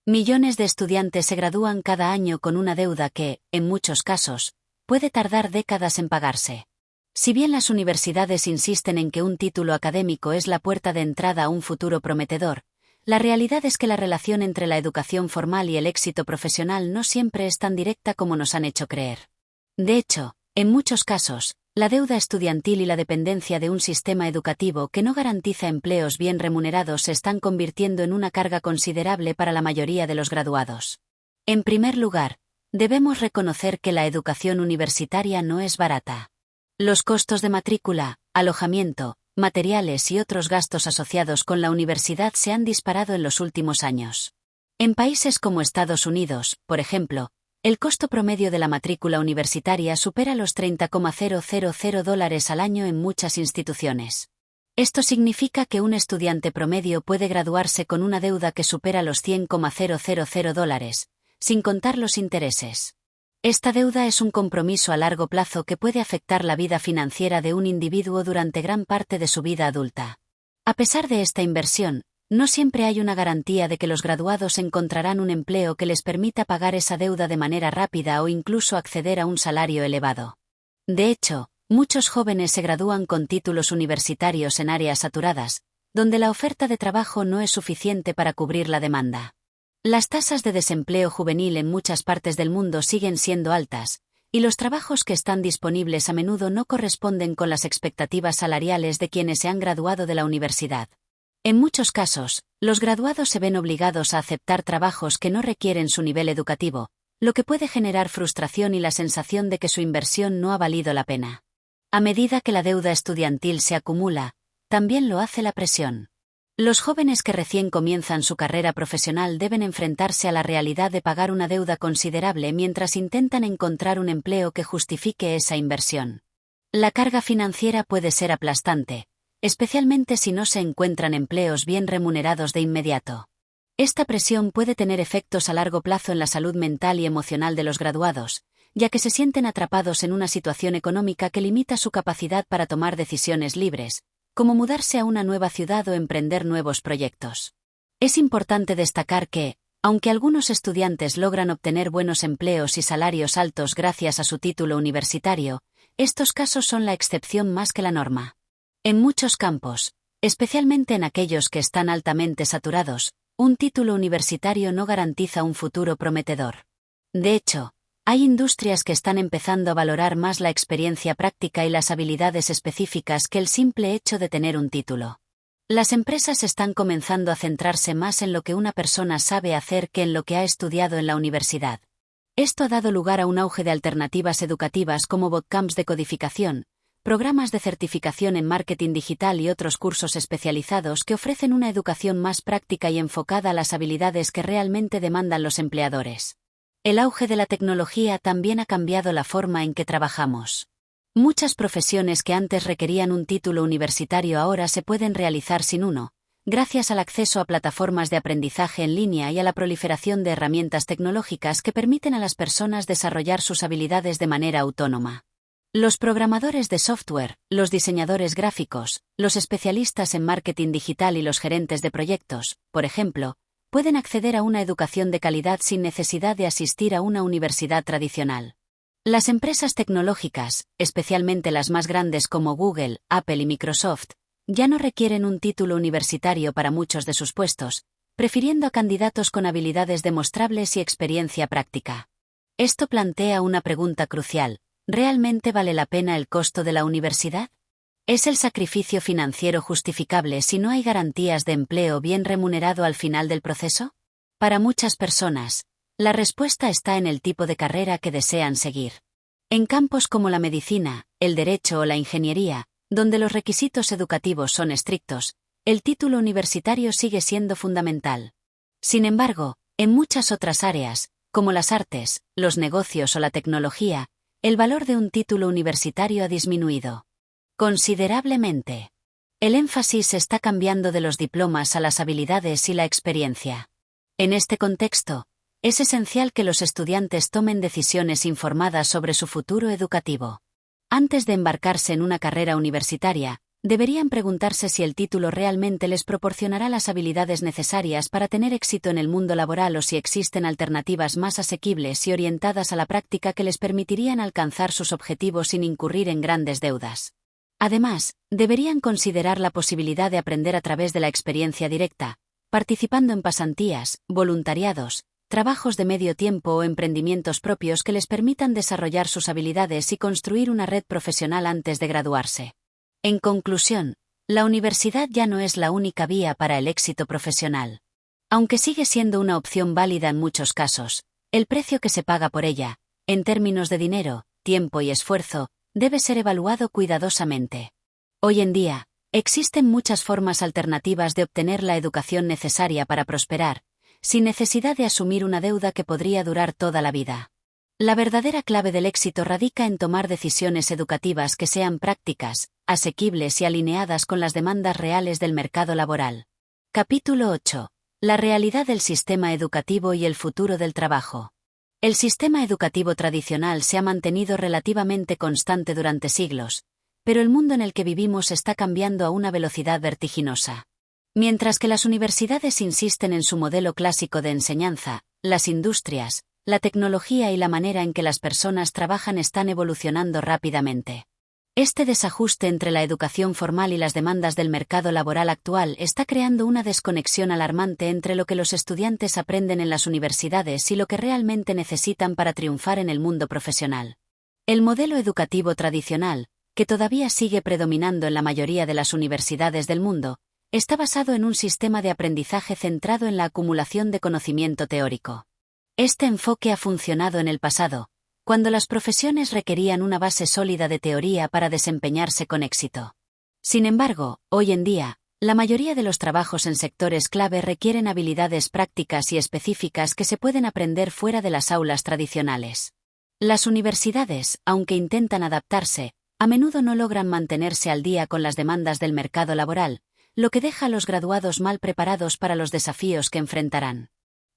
Millones de estudiantes se gradúan cada año con una deuda que, en muchos casos, puede tardar décadas en pagarse. Si bien las universidades insisten en que un título académico es la puerta de entrada a un futuro prometedor, la realidad es que la relación entre la educación formal y el éxito profesional no siempre es tan directa como nos han hecho creer. De hecho, en muchos casos, la deuda estudiantil y la dependencia de un sistema educativo que no garantiza empleos bien remunerados se están convirtiendo en una carga considerable para la mayoría de los graduados. En primer lugar, debemos reconocer que la educación universitaria no es barata. Los costos de matrícula, alojamiento, materiales y otros gastos asociados con la universidad se han disparado en los últimos años. En países como Estados Unidos, por ejemplo, el costo promedio de la matrícula universitaria supera los $30,000 al año en muchas instituciones. Esto significa que un estudiante promedio puede graduarse con una deuda que supera los $100,000, sin contar los intereses. Esta deuda es un compromiso a largo plazo que puede afectar la vida financiera de un individuo durante gran parte de su vida adulta. A pesar de esta inversión, no siempre hay una garantía de que los graduados encontrarán un empleo que les permita pagar esa deuda de manera rápida o incluso acceder a un salario elevado. De hecho, muchos jóvenes se gradúan con títulos universitarios en áreas saturadas, donde la oferta de trabajo no es suficiente para cubrir la demanda. Las tasas de desempleo juvenil en muchas partes del mundo siguen siendo altas, y los trabajos que están disponibles a menudo no corresponden con las expectativas salariales de quienes se han graduado de la universidad. En muchos casos, los graduados se ven obligados a aceptar trabajos que no requieren su nivel educativo, lo que puede generar frustración y la sensación de que su inversión no ha valido la pena. A medida que la deuda estudiantil se acumula, también lo hace la presión. Los jóvenes que recién comienzan su carrera profesional deben enfrentarse a la realidad de pagar una deuda considerable mientras intentan encontrar un empleo que justifique esa inversión. La carga financiera puede ser aplastante, especialmente si no se encuentran empleos bien remunerados de inmediato. Esta presión puede tener efectos a largo plazo en la salud mental y emocional de los graduados, ya que se sienten atrapados en una situación económica que limita su capacidad para tomar decisiones libres, como mudarse a una nueva ciudad o emprender nuevos proyectos. Es importante destacar que, aunque algunos estudiantes logran obtener buenos empleos y salarios altos gracias a su título universitario, estos casos son la excepción más que la norma. En muchos campos, especialmente en aquellos que están altamente saturados, un título universitario no garantiza un futuro prometedor. De hecho, hay industrias que están empezando a valorar más la experiencia práctica y las habilidades específicas que el simple hecho de tener un título. Las empresas están comenzando a centrarse más en lo que una persona sabe hacer que en lo que ha estudiado en la universidad. Esto ha dado lugar a un auge de alternativas educativas como bootcamps de codificación, programas de certificación en marketing digital y otros cursos especializados que ofrecen una educación más práctica y enfocada a las habilidades que realmente demandan los empleadores. El auge de la tecnología también ha cambiado la forma en que trabajamos. Muchas profesiones que antes requerían un título universitario ahora se pueden realizar sin uno, gracias al acceso a plataformas de aprendizaje en línea y a la proliferación de herramientas tecnológicas que permiten a las personas desarrollar sus habilidades de manera autónoma. Los programadores de software, los diseñadores gráficos, los especialistas en marketing digital y los gerentes de proyectos, por ejemplo, pueden acceder a una educación de calidad sin necesidad de asistir a una universidad tradicional. Las empresas tecnológicas, especialmente las más grandes como Google, Apple y Microsoft, ya no requieren un título universitario para muchos de sus puestos, prefiriendo a candidatos con habilidades demostrables y experiencia práctica. Esto plantea una pregunta crucial: ¿realmente vale la pena el costo de la universidad? ¿Es el sacrificio financiero justificable si no hay garantías de empleo bien remunerado al final del proceso? Para muchas personas, la respuesta está en el tipo de carrera que desean seguir. En campos como la medicina, el derecho o la ingeniería, donde los requisitos educativos son estrictos, el título universitario sigue siendo fundamental. Sin embargo, en muchas otras áreas, como las artes, los negocios o la tecnología, el valor de un título universitario ha disminuido considerablemente. El énfasis está cambiando de los diplomas a las habilidades y la experiencia. En este contexto, es esencial que los estudiantes tomen decisiones informadas sobre su futuro educativo. Antes de embarcarse en una carrera universitaria, deberían preguntarse si el título realmente les proporcionará las habilidades necesarias para tener éxito en el mundo laboral o si existen alternativas más asequibles y orientadas a la práctica que les permitirían alcanzar sus objetivos sin incurrir en grandes deudas. Además, deberían considerar la posibilidad de aprender a través de la experiencia directa, participando en pasantías, voluntariados, trabajos de medio tiempo o emprendimientos propios que les permitan desarrollar sus habilidades y construir una red profesional antes de graduarse. En conclusión, la universidad ya no es la única vía para el éxito profesional. Aunque sigue siendo una opción válida en muchos casos, el precio que se paga por ella, en términos de dinero, tiempo y esfuerzo, debe ser evaluado cuidadosamente. Hoy en día, existen muchas formas alternativas de obtener la educación necesaria para prosperar, sin necesidad de asumir una deuda que podría durar toda la vida. La verdadera clave del éxito radica en tomar decisiones educativas que sean prácticas, asequibles y alineadas con las demandas reales del mercado laboral. Capítulo 8. La realidad del sistema educativo y el futuro del trabajo. El sistema educativo tradicional se ha mantenido relativamente constante durante siglos, pero el mundo en el que vivimos está cambiando a una velocidad vertiginosa. Mientras que las universidades insisten en su modelo clásico de enseñanza, las industrias, la tecnología y la manera en que las personas trabajan están evolucionando rápidamente. Este desajuste entre la educación formal y las demandas del mercado laboral actual está creando una desconexión alarmante entre lo que los estudiantes aprenden en las universidades y lo que realmente necesitan para triunfar en el mundo profesional. El modelo educativo tradicional, que todavía sigue predominando en la mayoría de las universidades del mundo, está basado en un sistema de aprendizaje centrado en la acumulación de conocimiento teórico. Este enfoque ha funcionado en el pasado, cuando las profesiones requerían una base sólida de teoría para desempeñarse con éxito. Sin embargo, hoy en día, la mayoría de los trabajos en sectores clave requieren habilidades prácticas y específicas que se pueden aprender fuera de las aulas tradicionales. Las universidades, aunque intentan adaptarse, a menudo no logran mantenerse al día con las demandas del mercado laboral, lo que deja a los graduados mal preparados para los desafíos que enfrentarán.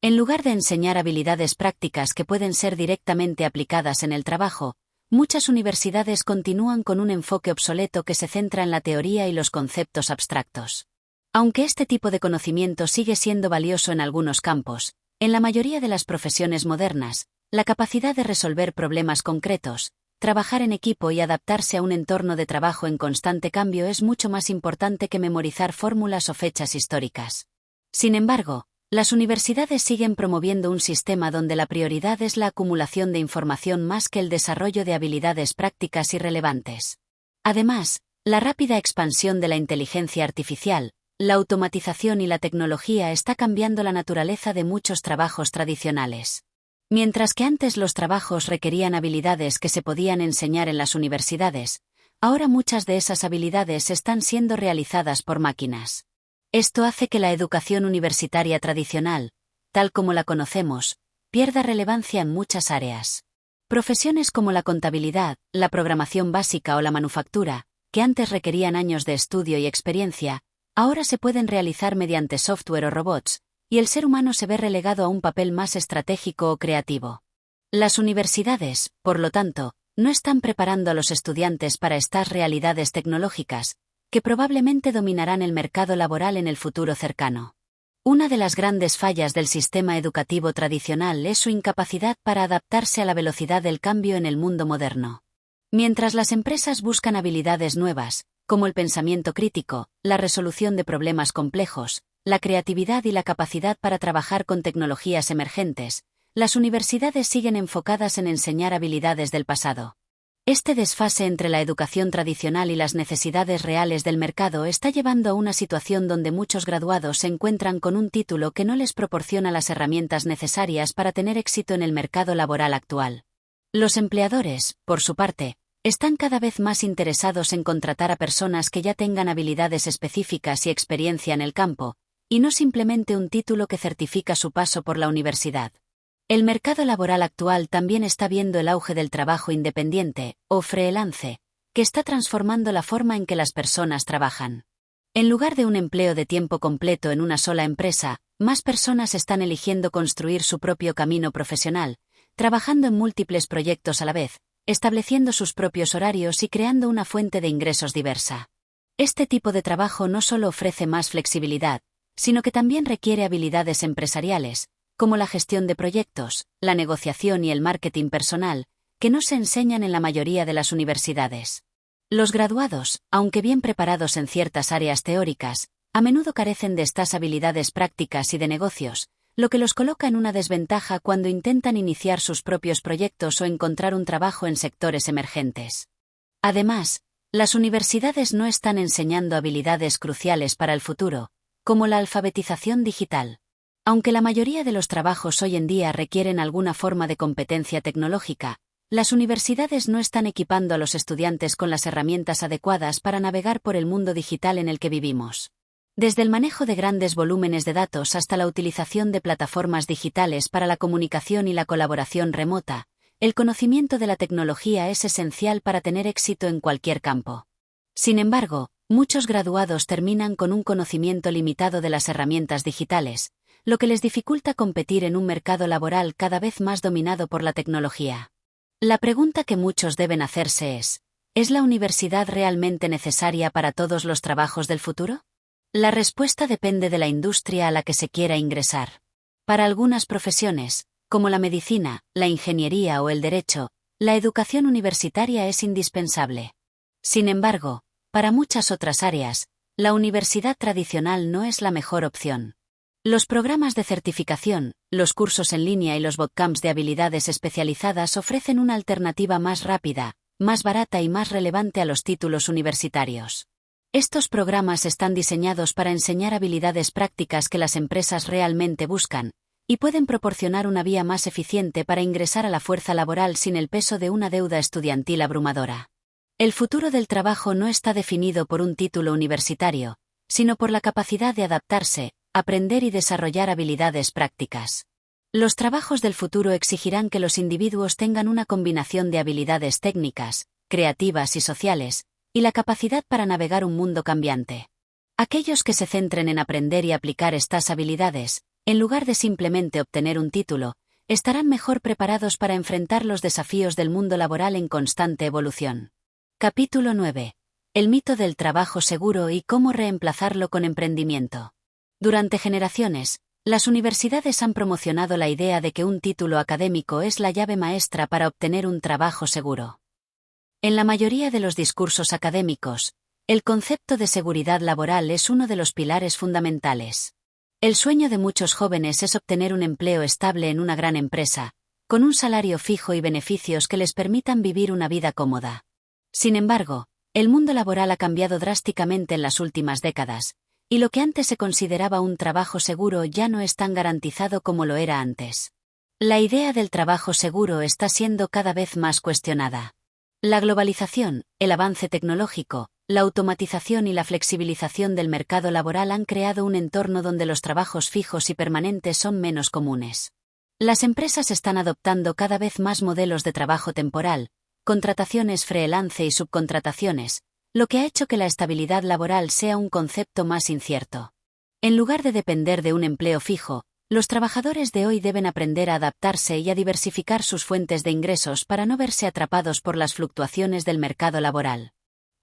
En lugar de enseñar habilidades prácticas que pueden ser directamente aplicadas en el trabajo, muchas universidades continúan con un enfoque obsoleto que se centra en la teoría y los conceptos abstractos. Aunque este tipo de conocimiento sigue siendo valioso en algunos campos, en la mayoría de las profesiones modernas, la capacidad de resolver problemas concretos, trabajar en equipo y adaptarse a un entorno de trabajo en constante cambio es mucho más importante que memorizar fórmulas o fechas históricas. Sin embargo, las universidades siguen promoviendo un sistema donde la prioridad es la acumulación de información más que el desarrollo de habilidades prácticas y relevantes. Además, la rápida expansión de la inteligencia artificial, la automatización y la tecnología está cambiando la naturaleza de muchos trabajos tradicionales. Mientras que antes los trabajos requerían habilidades que se podían enseñar en las universidades, ahora muchas de esas habilidades están siendo realizadas por máquinas. Esto hace que la educación universitaria tradicional, tal como la conocemos, pierda relevancia en muchas áreas. Profesiones como la contabilidad, la programación básica o la manufactura, que antes requerían años de estudio y experiencia, ahora se pueden realizar mediante software o robots, y el ser humano se ve relegado a un papel más estratégico o creativo. Las universidades, por lo tanto, no están preparando a los estudiantes para estas realidades tecnológicas, que probablemente dominarán el mercado laboral en el futuro cercano. Una de las grandes fallas del sistema educativo tradicional es su incapacidad para adaptarse a la velocidad del cambio en el mundo moderno. Mientras las empresas buscan habilidades nuevas, como el pensamiento crítico, la resolución de problemas complejos, la creatividad y la capacidad para trabajar con tecnologías emergentes, las universidades siguen enfocadas en enseñar habilidades del pasado. Este desfase entre la educación tradicional y las necesidades reales del mercado está llevando a una situación donde muchos graduados se encuentran con un título que no les proporciona las herramientas necesarias para tener éxito en el mercado laboral actual. Los empleadores, por su parte, están cada vez más interesados en contratar a personas que ya tengan habilidades específicas y experiencia en el campo, y no simplemente un título que certifica su paso por la universidad. El mercado laboral actual también está viendo el auge del trabajo independiente, o freelance, que está transformando la forma en que las personas trabajan. En lugar de un empleo de tiempo completo en una sola empresa, más personas están eligiendo construir su propio camino profesional, trabajando en múltiples proyectos a la vez, estableciendo sus propios horarios y creando una fuente de ingresos diversa. Este tipo de trabajo no solo ofrece más flexibilidad, sino que también requiere habilidades empresariales, como la gestión de proyectos, la negociación y el marketing personal, que no se enseñan en la mayoría de las universidades. Los graduados, aunque bien preparados en ciertas áreas teóricas, a menudo carecen de estas habilidades prácticas y de negocios, lo que los coloca en una desventaja cuando intentan iniciar sus propios proyectos o encontrar un trabajo en sectores emergentes. Además, las universidades no están enseñando habilidades cruciales para el futuro, como la alfabetización digital. Aunque la mayoría de los trabajos hoy en día requieren alguna forma de competencia tecnológica, las universidades no están equipando a los estudiantes con las herramientas adecuadas para navegar por el mundo digital en el que vivimos. Desde el manejo de grandes volúmenes de datos hasta la utilización de plataformas digitales para la comunicación y la colaboración remota, el conocimiento de la tecnología es esencial para tener éxito en cualquier campo. Sin embargo, muchos graduados terminan con un conocimiento limitado de las herramientas digitales, lo que les dificulta competir en un mercado laboral cada vez más dominado por la tecnología. La pregunta que muchos deben hacerse ¿es la universidad realmente necesaria para todos los trabajos del futuro? La respuesta depende de la industria a la que se quiera ingresar. Para algunas profesiones, como la medicina, la ingeniería o el derecho, la educación universitaria es indispensable. Sin embargo, para muchas otras áreas, la universidad tradicional no es la mejor opción. Los programas de certificación, los cursos en línea y los bootcamps de habilidades especializadas ofrecen una alternativa más rápida, más barata y más relevante a los títulos universitarios. Estos programas están diseñados para enseñar habilidades prácticas que las empresas realmente buscan, y pueden proporcionar una vía más eficiente para ingresar a la fuerza laboral sin el peso de una deuda estudiantil abrumadora. El futuro del trabajo no está definido por un título universitario, sino por la capacidad de adaptarse, aprender y desarrollar habilidades prácticas. Los trabajos del futuro exigirán que los individuos tengan una combinación de habilidades técnicas, creativas y sociales, y la capacidad para navegar un mundo cambiante. Aquellos que se centren en aprender y aplicar estas habilidades, en lugar de simplemente obtener un título, estarán mejor preparados para enfrentar los desafíos del mundo laboral en constante evolución. Capítulo 9. El mito del trabajo seguro y cómo reemplazarlo con emprendimiento. Durante generaciones, las universidades han promocionado la idea de que un título académico es la llave maestra para obtener un trabajo seguro. En la mayoría de los discursos académicos, el concepto de seguridad laboral es uno de los pilares fundamentales. El sueño de muchos jóvenes es obtener un empleo estable en una gran empresa, con un salario fijo y beneficios que les permitan vivir una vida cómoda. Sin embargo, el mundo laboral ha cambiado drásticamente en las últimas décadas, y lo que antes se consideraba un trabajo seguro ya no es tan garantizado como lo era antes. La idea del trabajo seguro está siendo cada vez más cuestionada. La globalización, el avance tecnológico, la automatización y la flexibilización del mercado laboral han creado un entorno donde los trabajos fijos y permanentes son menos comunes. Las empresas están adoptando cada vez más modelos de trabajo temporal, contrataciones freelance y subcontrataciones, lo que ha hecho que la estabilidad laboral sea un concepto más incierto. En lugar de depender de un empleo fijo, los trabajadores de hoy deben aprender a adaptarse y a diversificar sus fuentes de ingresos para no verse atrapados por las fluctuaciones del mercado laboral.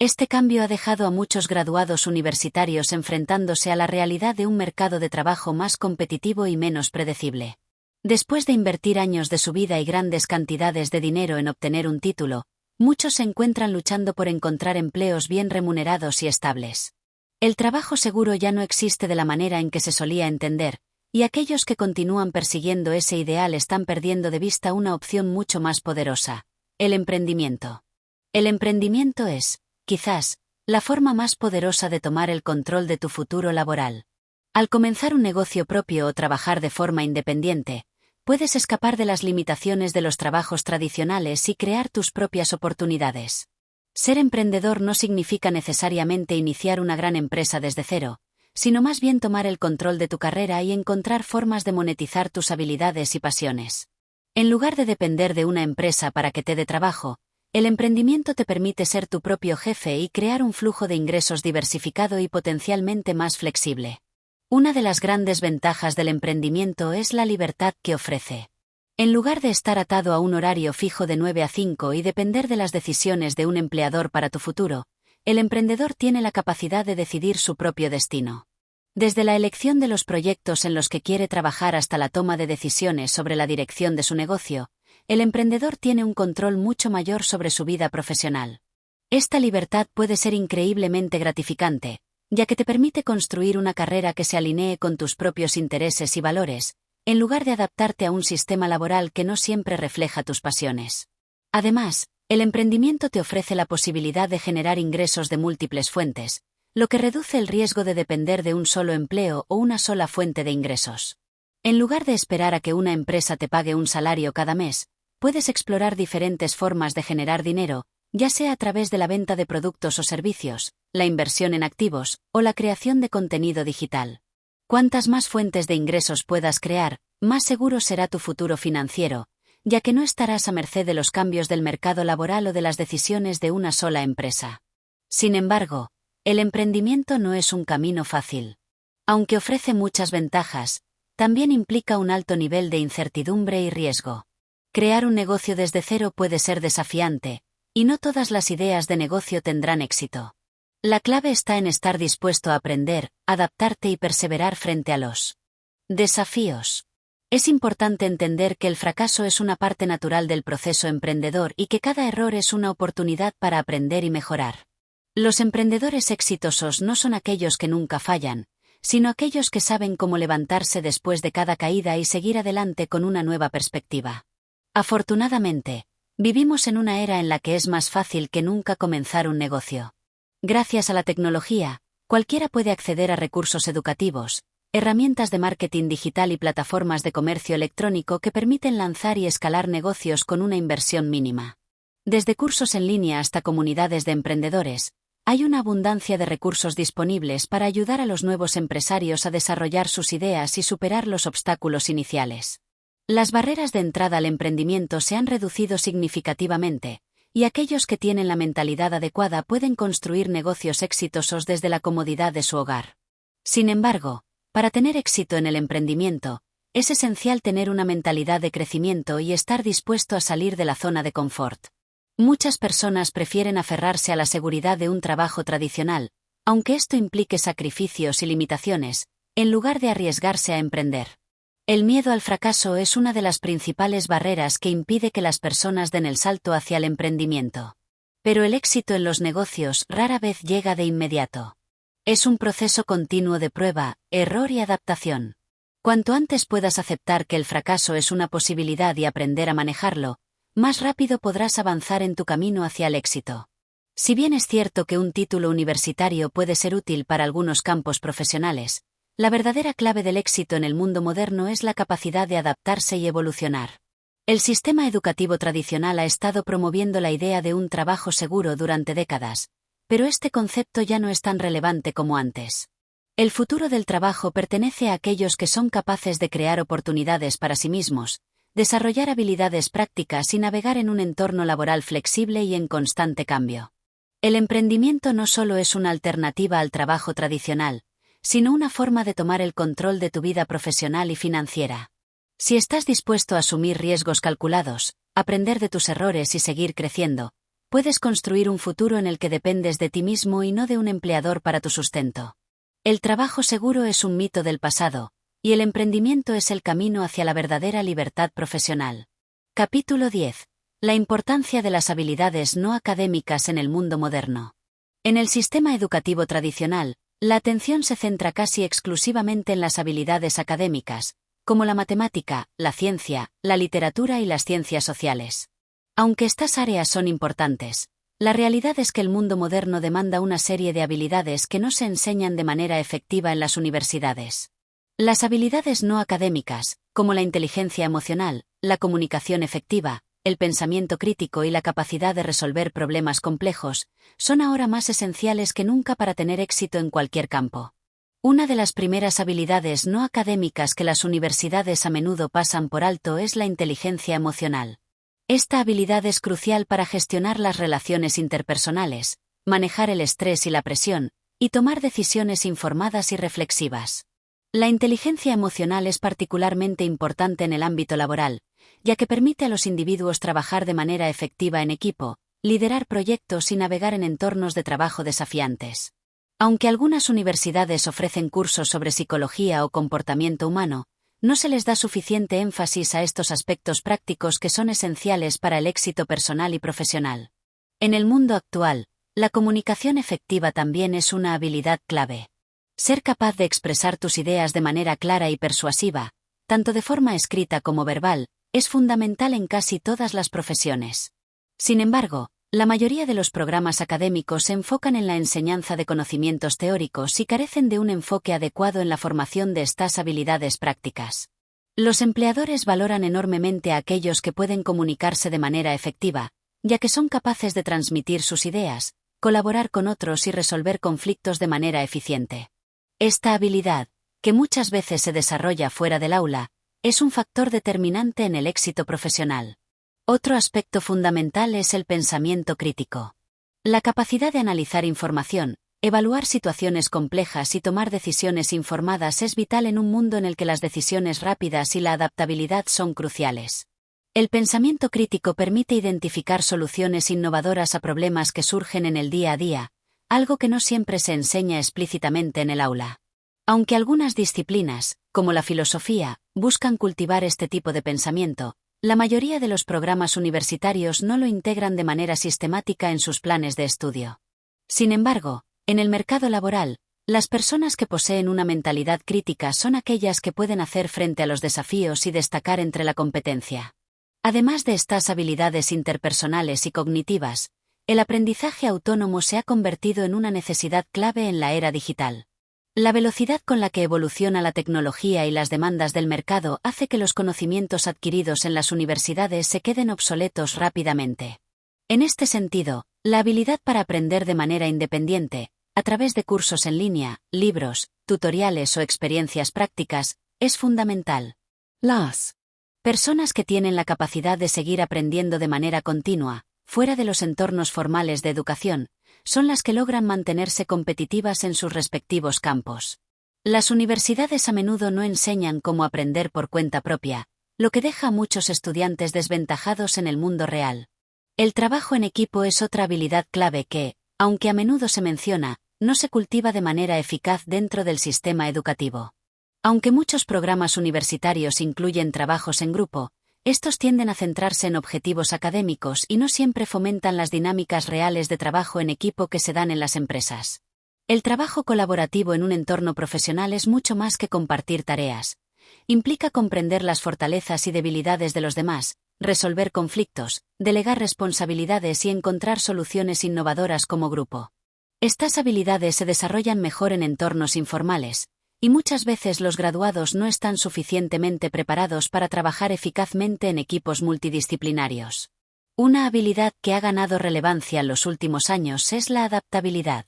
Este cambio ha dejado a muchos graduados universitarios enfrentándose a la realidad de un mercado de trabajo más competitivo y menos predecible. Después de invertir años de su vida y grandes cantidades de dinero en obtener un título, muchos se encuentran luchando por encontrar empleos bien remunerados y estables. El trabajo seguro ya no existe de la manera en que se solía entender, y aquellos que continúan persiguiendo ese ideal están perdiendo de vista una opción mucho más poderosa: el emprendimiento. El emprendimiento es, quizás, la forma más poderosa de tomar el control de tu futuro laboral. Al comenzar un negocio propio o trabajar de forma independiente, puedes escapar de las limitaciones de los trabajos tradicionales y crear tus propias oportunidades. Ser emprendedor no significa necesariamente iniciar una gran empresa desde cero, sino más bien tomar el control de tu carrera y encontrar formas de monetizar tus habilidades y pasiones. En lugar de depender de una empresa para que te dé trabajo, el emprendimiento te permite ser tu propio jefe y crear un flujo de ingresos diversificado y potencialmente más flexible. Una de las grandes ventajas del emprendimiento es la libertad que ofrece. En lugar de estar atado a un horario fijo de 9 a 5 y depender de las decisiones de un empleador para tu futuro, el emprendedor tiene la capacidad de decidir su propio destino. Desde la elección de los proyectos en los que quiere trabajar hasta la toma de decisiones sobre la dirección de su negocio, el emprendedor tiene un control mucho mayor sobre su vida profesional. Esta libertad puede ser increíblemente gratificante, ya que te permite construir una carrera que se alinee con tus propios intereses y valores, en lugar de adaptarte a un sistema laboral que no siempre refleja tus pasiones. Además, el emprendimiento te ofrece la posibilidad de generar ingresos de múltiples fuentes, lo que reduce el riesgo de depender de un solo empleo o una sola fuente de ingresos. En lugar de esperar a que una empresa te pague un salario cada mes, puedes explorar diferentes formas de generar dinero, ya sea a través de la venta de productos o servicios, la inversión en activos, o la creación de contenido digital. Cuantas más fuentes de ingresos puedas crear, más seguro será tu futuro financiero, ya que no estarás a merced de los cambios del mercado laboral o de las decisiones de una sola empresa. Sin embargo, el emprendimiento no es un camino fácil. Aunque ofrece muchas ventajas, también implica un alto nivel de incertidumbre y riesgo. Crear un negocio desde cero puede ser desafiante, y no todas las ideas de negocio tendrán éxito. La clave está en estar dispuesto a aprender, adaptarte y perseverar frente a los desafíos. Es importante entender que el fracaso es una parte natural del proceso emprendedor y que cada error es una oportunidad para aprender y mejorar. Los emprendedores exitosos no son aquellos que nunca fallan, sino aquellos que saben cómo levantarse después de cada caída y seguir adelante con una nueva perspectiva. Afortunadamente, vivimos en una era en la que es más fácil que nunca comenzar un negocio. Gracias a la tecnología, cualquiera puede acceder a recursos educativos, herramientas de marketing digital y plataformas de comercio electrónico que permiten lanzar y escalar negocios con una inversión mínima. Desde cursos en línea hasta comunidades de emprendedores, hay una abundancia de recursos disponibles para ayudar a los nuevos empresarios a desarrollar sus ideas y superar los obstáculos iniciales. Las barreras de entrada al emprendimiento se han reducido significativamente, y aquellos que tienen la mentalidad adecuada pueden construir negocios exitosos desde la comodidad de su hogar. Sin embargo, para tener éxito en el emprendimiento, es esencial tener una mentalidad de crecimiento y estar dispuesto a salir de la zona de confort. Muchas personas prefieren aferrarse a la seguridad de un trabajo tradicional, aunque esto implique sacrificios y limitaciones, en lugar de arriesgarse a emprender. El miedo al fracaso es una de las principales barreras que impide que las personas den el salto hacia el emprendimiento. Pero el éxito en los negocios rara vez llega de inmediato. Es un proceso continuo de prueba, error y adaptación. Cuanto antes puedas aceptar que el fracaso es una posibilidad y aprender a manejarlo, más rápido podrás avanzar en tu camino hacia el éxito. Si bien es cierto que un título universitario puede ser útil para algunos campos profesionales, la verdadera clave del éxito en el mundo moderno es la capacidad de adaptarse y evolucionar. El sistema educativo tradicional ha estado promoviendo la idea de un trabajo seguro durante décadas, pero este concepto ya no es tan relevante como antes. El futuro del trabajo pertenece a aquellos que son capaces de crear oportunidades para sí mismos, desarrollar habilidades prácticas y navegar en un entorno laboral flexible y en constante cambio. El emprendimiento no solo es una alternativa al trabajo tradicional, sino una forma de tomar el control de tu vida profesional y financiera. Si estás dispuesto a asumir riesgos calculados, aprender de tus errores y seguir creciendo, puedes construir un futuro en el que dependes de ti mismo y no de un empleador para tu sustento. El trabajo seguro es un mito del pasado, y el emprendimiento es el camino hacia la verdadera libertad profesional. Capítulo 10. La importancia de las habilidades no académicas en el mundo moderno. En el sistema educativo tradicional, la atención se centra casi exclusivamente en las habilidades académicas, como la matemática, la ciencia, la literatura y las ciencias sociales. Aunque estas áreas son importantes, la realidad es que el mundo moderno demanda una serie de habilidades que no se enseñan de manera efectiva en las universidades. Las habilidades no académicas, como la inteligencia emocional, la comunicación efectiva, el pensamiento crítico y la capacidad de resolver problemas complejos, son ahora más esenciales que nunca para tener éxito en cualquier campo. Una de las primeras habilidades no académicas que las universidades a menudo pasan por alto es la inteligencia emocional. Esta habilidad es crucial para gestionar las relaciones interpersonales, manejar el estrés y la presión, y tomar decisiones informadas y reflexivas. La inteligencia emocional es particularmente importante en el ámbito laboral, ya que permite a los individuos trabajar de manera efectiva en equipo, liderar proyectos y navegar en entornos de trabajo desafiantes. Aunque algunas universidades ofrecen cursos sobre psicología o comportamiento humano, no se les da suficiente énfasis a estos aspectos prácticos que son esenciales para el éxito personal y profesional. En el mundo actual, la comunicación efectiva también es una habilidad clave. Ser capaz de expresar tus ideas de manera clara y persuasiva, tanto de forma escrita como verbal, es fundamental en casi todas las profesiones. Sin embargo, la mayoría de los programas académicos se enfocan en la enseñanza de conocimientos teóricos y carecen de un enfoque adecuado en la formación de estas habilidades prácticas. Los empleadores valoran enormemente a aquellos que pueden comunicarse de manera efectiva, ya que son capaces de transmitir sus ideas, colaborar con otros y resolver conflictos de manera eficiente. Esta habilidad, que muchas veces se desarrolla fuera del aula, es un factor determinante en el éxito profesional. Otro aspecto fundamental es el pensamiento crítico. La capacidad de analizar información, evaluar situaciones complejas y tomar decisiones informadas es vital en un mundo en el que las decisiones rápidas y la adaptabilidad son cruciales. El pensamiento crítico permite identificar soluciones innovadoras a problemas que surgen en el día a día, algo que no siempre se enseña explícitamente en el aula. Aunque algunas disciplinas, como la filosofía, buscan cultivar este tipo de pensamiento, la mayoría de los programas universitarios no lo integran de manera sistemática en sus planes de estudio. Sin embargo, en el mercado laboral, las personas que poseen una mentalidad crítica son aquellas que pueden hacer frente a los desafíos y destacar entre la competencia. Además de estas habilidades interpersonales y cognitivas, el aprendizaje autónomo se ha convertido en una necesidad clave en la era digital. La velocidad con la que evoluciona la tecnología y las demandas del mercado hace que los conocimientos adquiridos en las universidades se queden obsoletos rápidamente. En este sentido, la habilidad para aprender de manera independiente, a través de cursos en línea, libros, tutoriales o experiencias prácticas, es fundamental. Las personas que tienen la capacidad de seguir aprendiendo de manera continua, fuera de los entornos formales de educación, son las que logran mantenerse competitivas en sus respectivos campos. Las universidades a menudo no enseñan cómo aprender por cuenta propia, lo que deja a muchos estudiantes desventajados en el mundo real. El trabajo en equipo es otra habilidad clave que, aunque a menudo se menciona, no se cultiva de manera eficaz dentro del sistema educativo. Aunque muchos programas universitarios incluyen trabajos en grupo, estos tienden a centrarse en objetivos académicos y no siempre fomentan las dinámicas reales de trabajo en equipo que se dan en las empresas. El trabajo colaborativo en un entorno profesional es mucho más que compartir tareas. Implica comprender las fortalezas y debilidades de los demás, resolver conflictos, delegar responsabilidades y encontrar soluciones innovadoras como grupo. Estas habilidades se desarrollan mejor en entornos informales, y muchas veces los graduados no están suficientemente preparados para trabajar eficazmente en equipos multidisciplinarios. Una habilidad que ha ganado relevancia en los últimos años es la adaptabilidad.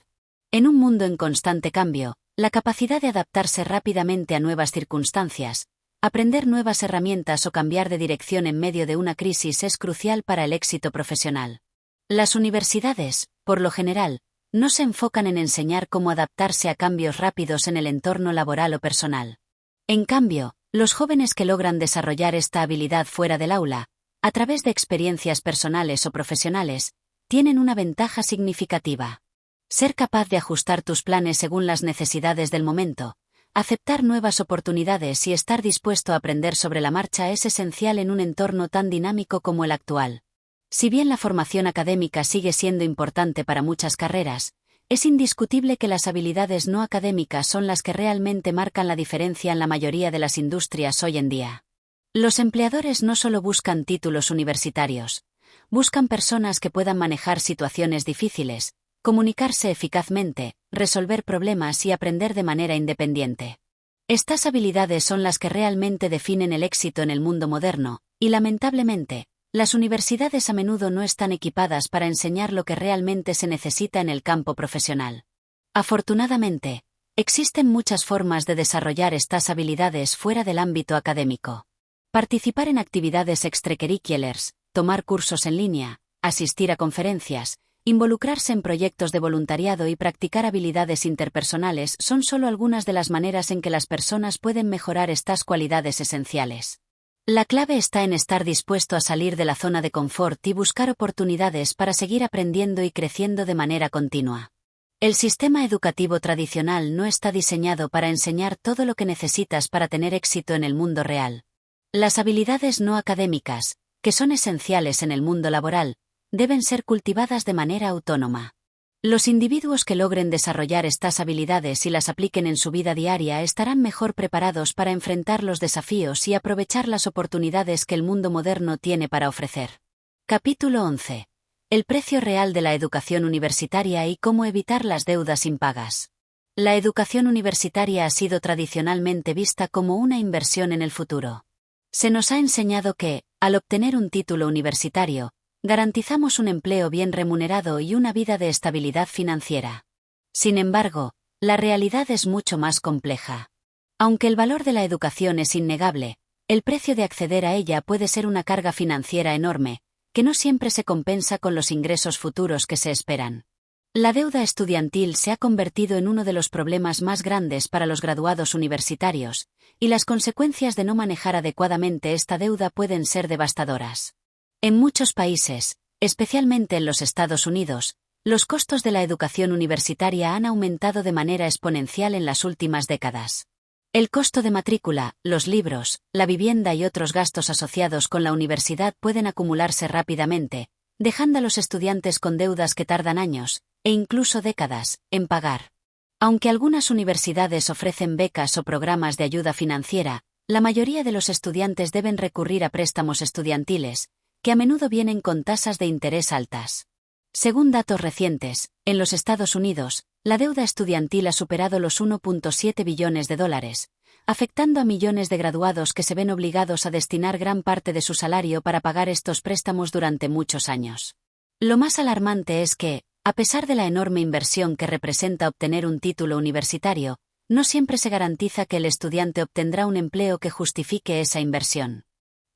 En un mundo en constante cambio, la capacidad de adaptarse rápidamente a nuevas circunstancias, aprender nuevas herramientas o cambiar de dirección en medio de una crisis es crucial para el éxito profesional. Las universidades, por lo general, no se enfocan en enseñar cómo adaptarse a cambios rápidos en el entorno laboral o personal. En cambio, los jóvenes que logran desarrollar esta habilidad fuera del aula, a través de experiencias personales o profesionales, tienen una ventaja significativa. Ser capaz de ajustar tus planes según las necesidades del momento, aceptar nuevas oportunidades y estar dispuesto a aprender sobre la marcha es esencial en un entorno tan dinámico como el actual. Si bien la formación académica sigue siendo importante para muchas carreras, es indiscutible que las habilidades no académicas son las que realmente marcan la diferencia en la mayoría de las industrias hoy en día. Los empleadores no solo buscan títulos universitarios, buscan personas que puedan manejar situaciones difíciles, comunicarse eficazmente, resolver problemas y aprender de manera independiente. Estas habilidades son las que realmente definen el éxito en el mundo moderno, y lamentablemente, las universidades a menudo no están equipadas para enseñar lo que realmente se necesita en el campo profesional. Afortunadamente, existen muchas formas de desarrollar estas habilidades fuera del ámbito académico. Participar en actividades extracurriculares, tomar cursos en línea, asistir a conferencias, involucrarse en proyectos de voluntariado y practicar habilidades interpersonales son solo algunas de las maneras en que las personas pueden mejorar estas cualidades esenciales. La clave está en estar dispuesto a salir de la zona de confort y buscar oportunidades para seguir aprendiendo y creciendo de manera continua. El sistema educativo tradicional no está diseñado para enseñar todo lo que necesitas para tener éxito en el mundo real. Las habilidades no académicas, que son esenciales en el mundo laboral, deben ser cultivadas de manera autónoma. Los individuos que logren desarrollar estas habilidades y las apliquen en su vida diaria estarán mejor preparados para enfrentar los desafíos y aprovechar las oportunidades que el mundo moderno tiene para ofrecer. Capítulo 11. El precio real de la educación universitaria y cómo evitar las deudas impagas. La educación universitaria ha sido tradicionalmente vista como una inversión en el futuro. Se nos ha enseñado que, al obtener un título universitario, garantizamos un empleo bien remunerado y una vida de estabilidad financiera. Sin embargo, la realidad es mucho más compleja. Aunque el valor de la educación es innegable, el precio de acceder a ella puede ser una carga financiera enorme, que no siempre se compensa con los ingresos futuros que se esperan. La deuda estudiantil se ha convertido en uno de los problemas más grandes para los graduados universitarios, y las consecuencias de no manejar adecuadamente esta deuda pueden ser devastadoras. En muchos países, especialmente en los Estados Unidos, los costos de la educación universitaria han aumentado de manera exponencial en las últimas décadas. El costo de matrícula, los libros, la vivienda y otros gastos asociados con la universidad pueden acumularse rápidamente, dejando a los estudiantes con deudas que tardan años, e incluso décadas, en pagar. Aunque algunas universidades ofrecen becas o programas de ayuda financiera, la mayoría de los estudiantes deben recurrir a préstamos estudiantiles, que a menudo vienen con tasas de interés altas. Según datos recientes, en los Estados Unidos, la deuda estudiantil ha superado los 1.7 billones de dólares, afectando a millones de graduados que se ven obligados a destinar gran parte de su salario para pagar estos préstamos durante muchos años. Lo más alarmante es que, a pesar de la enorme inversión que representa obtener un título universitario, no siempre se garantiza que el estudiante obtendrá un empleo que justifique esa inversión.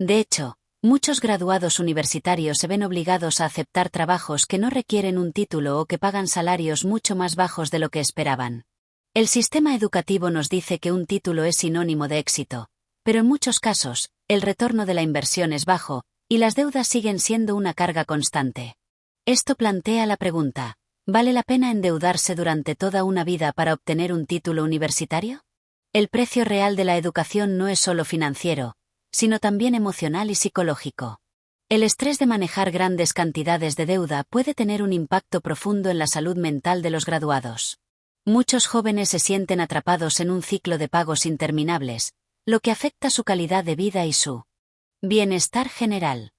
De hecho, muchos graduados universitarios se ven obligados a aceptar trabajos que no requieren un título o que pagan salarios mucho más bajos de lo que esperaban. El sistema educativo nos dice que un título es sinónimo de éxito, pero en muchos casos, el retorno de la inversión es bajo, y las deudas siguen siendo una carga constante. Esto plantea la pregunta: ¿vale la pena endeudarse durante toda una vida para obtener un título universitario? El precio real de la educación no es solo financiero, sino también emocional y psicológico. El estrés de manejar grandes cantidades de deuda puede tener un impacto profundo en la salud mental de los graduados. Muchos jóvenes se sienten atrapados en un ciclo de pagos interminables, lo que afecta su calidad de vida y su bienestar general.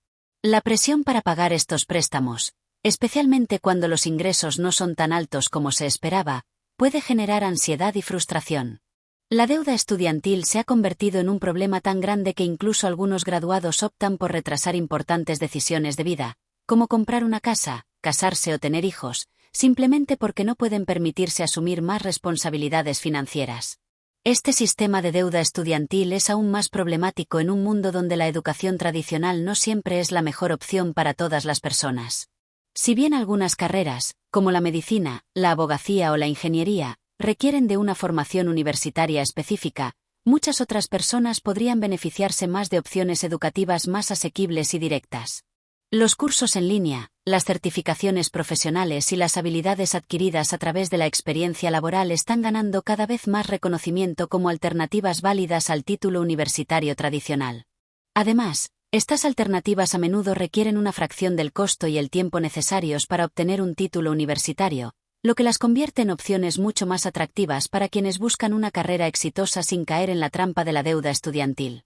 La presión para pagar estos préstamos, especialmente cuando los ingresos no son tan altos como se esperaba, puede generar ansiedad y frustración. La deuda estudiantil se ha convertido en un problema tan grande que incluso algunos graduados optan por retrasar importantes decisiones de vida, como comprar una casa, casarse o tener hijos, simplemente porque no pueden permitirse asumir más responsabilidades financieras. Este sistema de deuda estudiantil es aún más problemático en un mundo donde la educación tradicional no siempre es la mejor opción para todas las personas. Si bien algunas carreras, como la medicina, la abogacía o la ingeniería, requieren de una formación universitaria específica, muchas otras personas podrían beneficiarse más de opciones educativas más asequibles y directas. Los cursos en línea, las certificaciones profesionales y las habilidades adquiridas a través de la experiencia laboral están ganando cada vez más reconocimiento como alternativas válidas al título universitario tradicional. Además, estas alternativas a menudo requieren una fracción del costo y el tiempo necesarios para obtener un título universitario, lo que las convierte en opciones mucho más atractivas para quienes buscan una carrera exitosa sin caer en la trampa de la deuda estudiantil.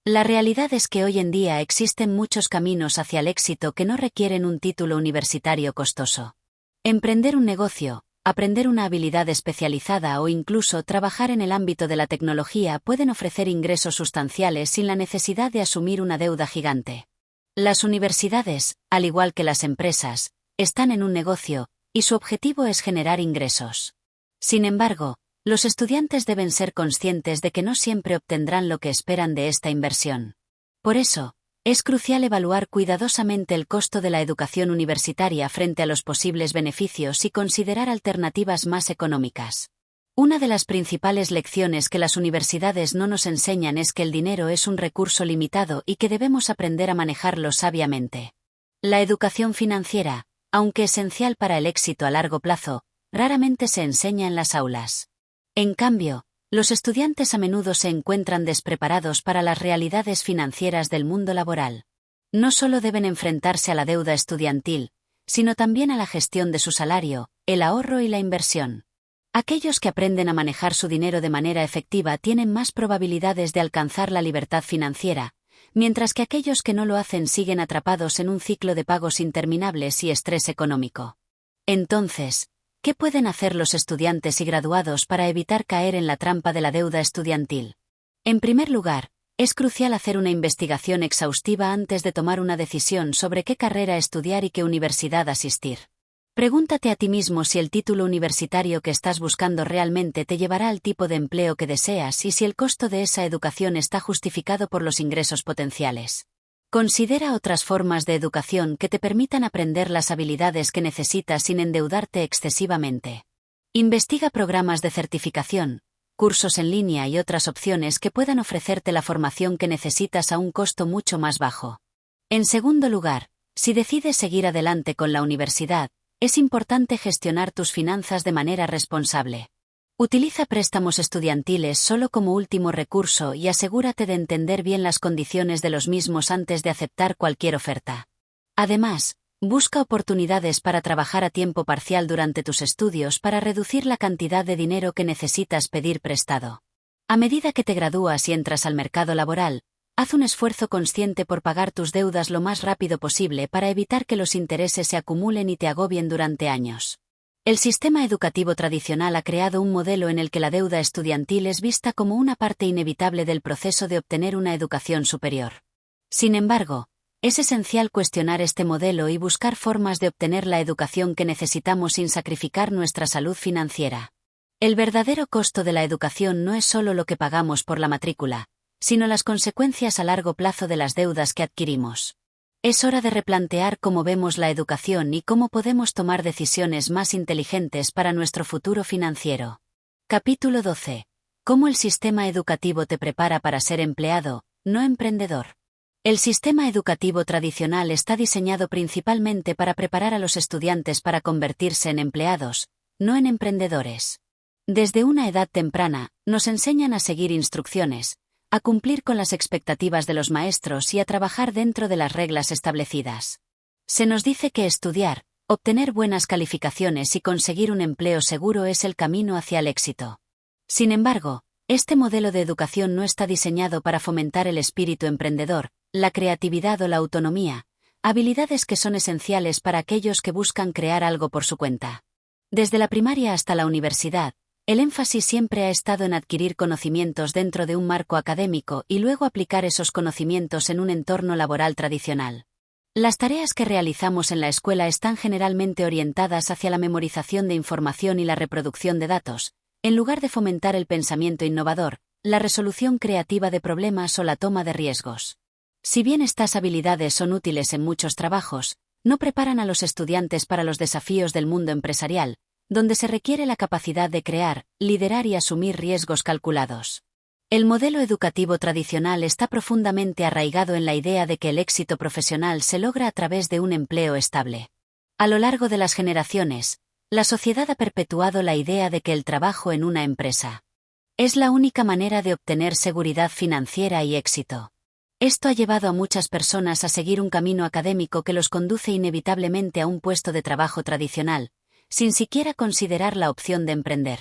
La realidad es que hoy en día existen muchos caminos hacia el éxito que no requieren un título universitario costoso. Emprender un negocio, aprender una habilidad especializada o incluso trabajar en el ámbito de la tecnología pueden ofrecer ingresos sustanciales sin la necesidad de asumir una deuda gigante. Las universidades, al igual que las empresas, están en un negocio, y su objetivo es generar ingresos. Sin embargo, los estudiantes deben ser conscientes de que no siempre obtendrán lo que esperan de esta inversión. Por eso, es crucial evaluar cuidadosamente el costo de la educación universitaria frente a los posibles beneficios y considerar alternativas más económicas. Una de las principales lecciones que las universidades no nos enseñan es que el dinero es un recurso limitado y que debemos aprender a manejarlo sabiamente. La educación financiera, aunque esencial para el éxito a largo plazo, raramente se enseña en las aulas. En cambio, los estudiantes a menudo se encuentran despreparados para las realidades financieras del mundo laboral. No solo deben enfrentarse a la deuda estudiantil, sino también a la gestión de su salario, el ahorro y la inversión. Aquellos que aprenden a manejar su dinero de manera efectiva tienen más probabilidades de alcanzar la libertad financiera, mientras que aquellos que no lo hacen siguen atrapados en un ciclo de pagos interminables y estrés económico. Entonces, ¿qué pueden hacer los estudiantes y graduados para evitar caer en la trampa de la deuda estudiantil? En primer lugar, es crucial hacer una investigación exhaustiva antes de tomar una decisión sobre qué carrera estudiar y qué universidad asistir. Pregúntate a ti mismo si el título universitario que estás buscando realmente te llevará al tipo de empleo que deseas y si el costo de esa educación está justificado por los ingresos potenciales. Considera otras formas de educación que te permitan aprender las habilidades que necesitas sin endeudarte excesivamente. Investiga programas de certificación, cursos en línea y otras opciones que puedan ofrecerte la formación que necesitas a un costo mucho más bajo. En segundo lugar, si decides seguir adelante con la universidad, es importante gestionar tus finanzas de manera responsable. Utiliza préstamos estudiantiles solo como último recurso y asegúrate de entender bien las condiciones de los mismos antes de aceptar cualquier oferta. Además, busca oportunidades para trabajar a tiempo parcial durante tus estudios para reducir la cantidad de dinero que necesitas pedir prestado. A medida que te gradúas y entras al mercado laboral, haz un esfuerzo consciente por pagar tus deudas lo más rápido posible para evitar que los intereses se acumulen y te agobien durante años. El sistema educativo tradicional ha creado un modelo en el que la deuda estudiantil es vista como una parte inevitable del proceso de obtener una educación superior. Sin embargo, es esencial cuestionar este modelo y buscar formas de obtener la educación que necesitamos sin sacrificar nuestra salud financiera. El verdadero costo de la educación no es solo lo que pagamos por la matrícula, sino las consecuencias a largo plazo de las deudas que adquirimos. Es hora de replantear cómo vemos la educación y cómo podemos tomar decisiones más inteligentes para nuestro futuro financiero. Capítulo 12. Cómo el sistema educativo te prepara para ser empleado, no emprendedor. El sistema educativo tradicional está diseñado principalmente para preparar a los estudiantes para convertirse en empleados, no en emprendedores. Desde una edad temprana, nos enseñan a seguir instrucciones, a cumplir con las expectativas de los maestros y a trabajar dentro de las reglas establecidas. Se nos dice que estudiar, obtener buenas calificaciones y conseguir un empleo seguro es el camino hacia el éxito. Sin embargo, este modelo de educación no está diseñado para fomentar el espíritu emprendedor, la creatividad o la autonomía, habilidades que son esenciales para aquellos que buscan crear algo por su cuenta. Desde la primaria hasta la universidad, el énfasis siempre ha estado en adquirir conocimientos dentro de un marco académico y luego aplicar esos conocimientos en un entorno laboral tradicional. Las tareas que realizamos en la escuela están generalmente orientadas hacia la memorización de información y la reproducción de datos, en lugar de fomentar el pensamiento innovador, la resolución creativa de problemas o la toma de riesgos. Si bien estas habilidades son útiles en muchos trabajos, no preparan a los estudiantes para los desafíos del mundo empresarial, donde se requiere la capacidad de crear, liderar y asumir riesgos calculados. El modelo educativo tradicional está profundamente arraigado en la idea de que el éxito profesional se logra a través de un empleo estable. A lo largo de las generaciones, la sociedad ha perpetuado la idea de que el trabajo en una empresa es la única manera de obtener seguridad financiera y éxito. Esto ha llevado a muchas personas a seguir un camino académico que los conduce inevitablemente a un puesto de trabajo tradicional, sin siquiera considerar la opción de emprender.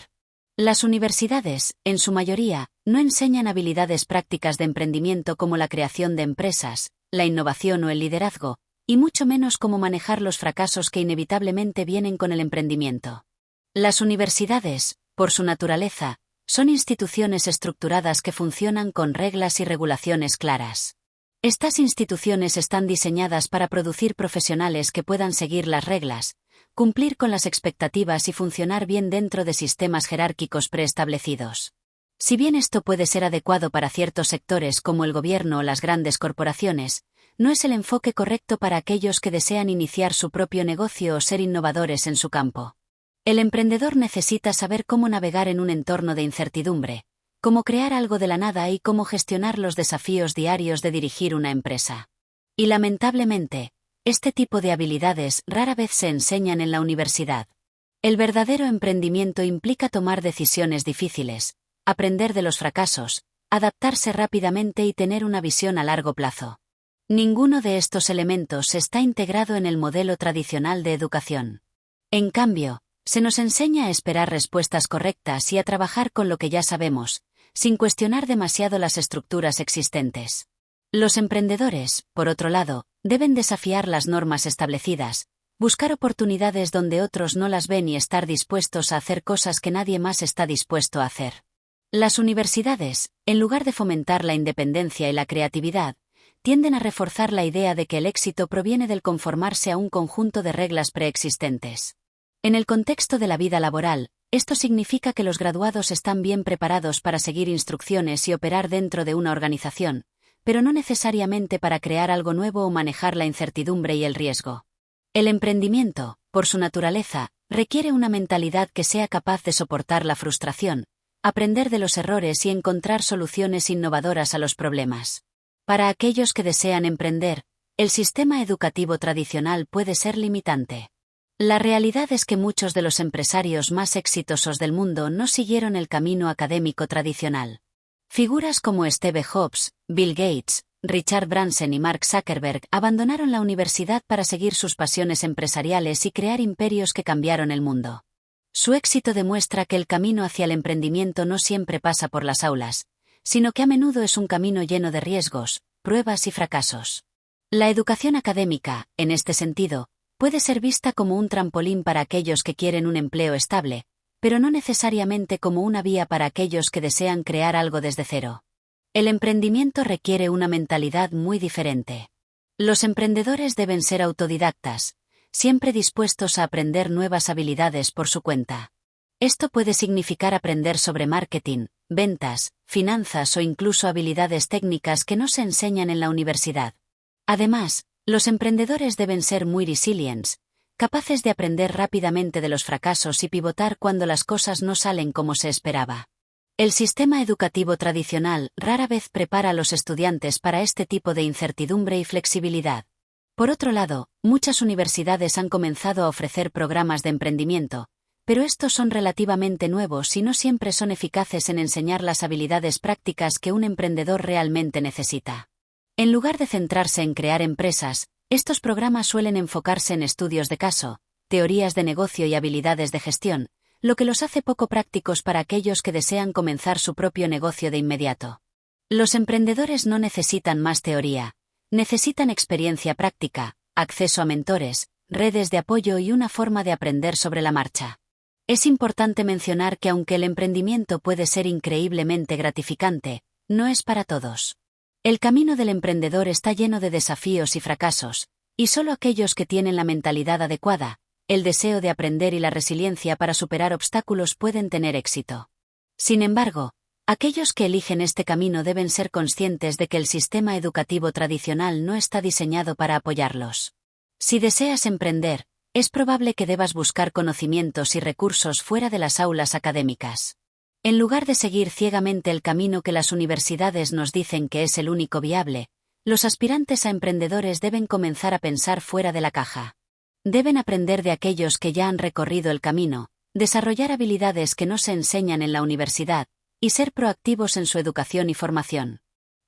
Las universidades, en su mayoría, no enseñan habilidades prácticas de emprendimiento como la creación de empresas, la innovación o el liderazgo, y mucho menos cómo manejar los fracasos que inevitablemente vienen con el emprendimiento. Las universidades, por su naturaleza, son instituciones estructuradas que funcionan con reglas y regulaciones claras. Estas instituciones están diseñadas para producir profesionales que puedan seguir las reglas, cumplir con las expectativas y funcionar bien dentro de sistemas jerárquicos preestablecidos. Si bien esto puede ser adecuado para ciertos sectores como el gobierno o las grandes corporaciones, no es el enfoque correcto para aquellos que desean iniciar su propio negocio o ser innovadores en su campo. El emprendedor necesita saber cómo navegar en un entorno de incertidumbre, cómo crear algo de la nada y cómo gestionar los desafíos diarios de dirigir una empresa. Y lamentablemente, este tipo de habilidades rara vez se enseñan en la universidad. El verdadero emprendimiento implica tomar decisiones difíciles, aprender de los fracasos, adaptarse rápidamente y tener una visión a largo plazo. Ninguno de estos elementos está integrado en el modelo tradicional de educación. En cambio, Se nos enseña a esperar respuestas correctas y a trabajar con lo que ya sabemos, sin cuestionar demasiado las estructuras existentes. Los emprendedores, por otro lado, deben desafiar las normas establecidas, buscar oportunidades donde otros no las ven y estar dispuestos a hacer cosas que nadie más está dispuesto a hacer. Las universidades, en lugar de fomentar la independencia y la creatividad, tienden a reforzar la idea de que el éxito proviene del conformarse a un conjunto de reglas preexistentes. En el contexto de la vida laboral, esto significa que los graduados están bien preparados para seguir instrucciones y operar dentro de una organización, pero no necesariamente para crear algo nuevo o manejar la incertidumbre y el riesgo. El emprendimiento, por su naturaleza, requiere una mentalidad que sea capaz de soportar la frustración, aprender de los errores y encontrar soluciones innovadoras a los problemas. Para aquellos que desean emprender, el sistema educativo tradicional puede ser limitante. La realidad es que muchos de los empresarios más exitosos del mundo no siguieron el camino académico tradicional. Figuras como Steve Jobs, Bill Gates, Richard Branson y Mark Zuckerberg abandonaron la universidad para seguir sus pasiones empresariales y crear imperios que cambiaron el mundo. Su éxito demuestra que el camino hacia el emprendimiento no siempre pasa por las aulas, sino que a menudo es un camino lleno de riesgos, pruebas y fracasos. La educación académica, en este sentido, puede ser vista como un trampolín para aquellos que quieren un empleo estable, pero no necesariamente como una vía para aquellos que desean crear algo desde cero. El emprendimiento requiere una mentalidad muy diferente. Los emprendedores deben ser autodidactas, siempre dispuestos a aprender nuevas habilidades por su cuenta. Esto puede significar aprender sobre marketing, ventas, finanzas o incluso habilidades técnicas que no se enseñan en la universidad. Además, los emprendedores deben ser muy resilientes, capaces de aprender rápidamente de los fracasos y pivotar cuando las cosas no salen como se esperaba. El sistema educativo tradicional rara vez prepara a los estudiantes para este tipo de incertidumbre y flexibilidad. Por otro lado, muchas universidades han comenzado a ofrecer programas de emprendimiento, pero estos son relativamente nuevos y no siempre son eficaces en enseñar las habilidades prácticas que un emprendedor realmente necesita. En lugar de centrarse en crear empresas, estos programas suelen enfocarse en estudios de caso, teorías de negocio y habilidades de gestión, lo que los hace poco prácticos para aquellos que desean comenzar su propio negocio de inmediato. Los emprendedores no necesitan más teoría, necesitan experiencia práctica, acceso a mentores, redes de apoyo y una forma de aprender sobre la marcha. Es importante mencionar que aunque el emprendimiento puede ser increíblemente gratificante, no es para todos. El camino del emprendedor está lleno de desafíos y fracasos, y solo aquellos que tienen la mentalidad adecuada, el deseo de aprender y la resiliencia para superar obstáculos pueden tener éxito. Sin embargo, aquellos que eligen este camino deben ser conscientes de que el sistema educativo tradicional no está diseñado para apoyarlos. Si deseas emprender, es probable que debas buscar conocimientos y recursos fuera de las aulas académicas. En lugar de seguir ciegamente el camino que las universidades nos dicen que es el único viable, los aspirantes a emprendedores deben comenzar a pensar fuera de la caja. Deben aprender de aquellos que ya han recorrido el camino, desarrollar habilidades que no se enseñan en la universidad, y ser proactivos en su educación y formación.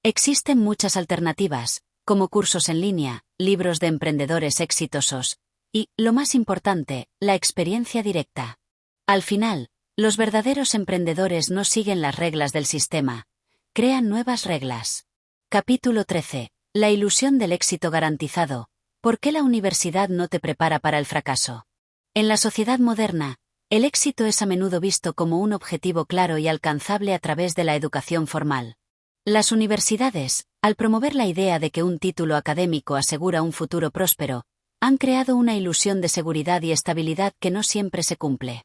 Existen muchas alternativas, como cursos en línea, libros de emprendedores exitosos, y, lo más importante, la experiencia directa. Al final, los verdaderos emprendedores no siguen las reglas del sistema, crean nuevas reglas. Capítulo 13. La ilusión del éxito garantizado. ¿Por qué la universidad no te prepara para el fracaso? En la sociedad moderna, el éxito es a menudo visto como un objetivo claro y alcanzable a través de la educación formal. Las universidades, al promover la idea de que un título académico asegura un futuro próspero, han creado una ilusión de seguridad y estabilidad que no siempre se cumple.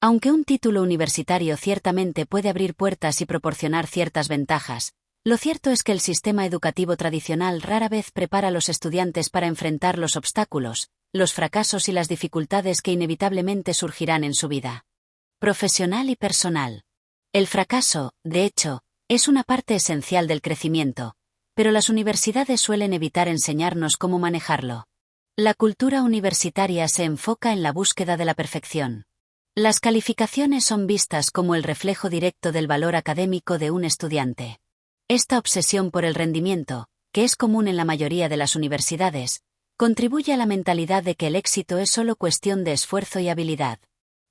Aunque un título universitario ciertamente puede abrir puertas y proporcionar ciertas ventajas, lo cierto es que el sistema educativo tradicional rara vez prepara a los estudiantes para enfrentar los obstáculos, los fracasos y las dificultades que inevitablemente surgirán en su vida profesional y personal. El fracaso, de hecho, es una parte esencial del crecimiento, pero las universidades suelen evitar enseñarnos cómo manejarlo. La cultura universitaria se enfoca en la búsqueda de la perfección. Las calificaciones son vistas como el reflejo directo del valor académico de un estudiante. Esta obsesión por el rendimiento, que es común en la mayoría de las universidades, contribuye a la mentalidad de que el éxito es solo cuestión de esfuerzo y habilidad.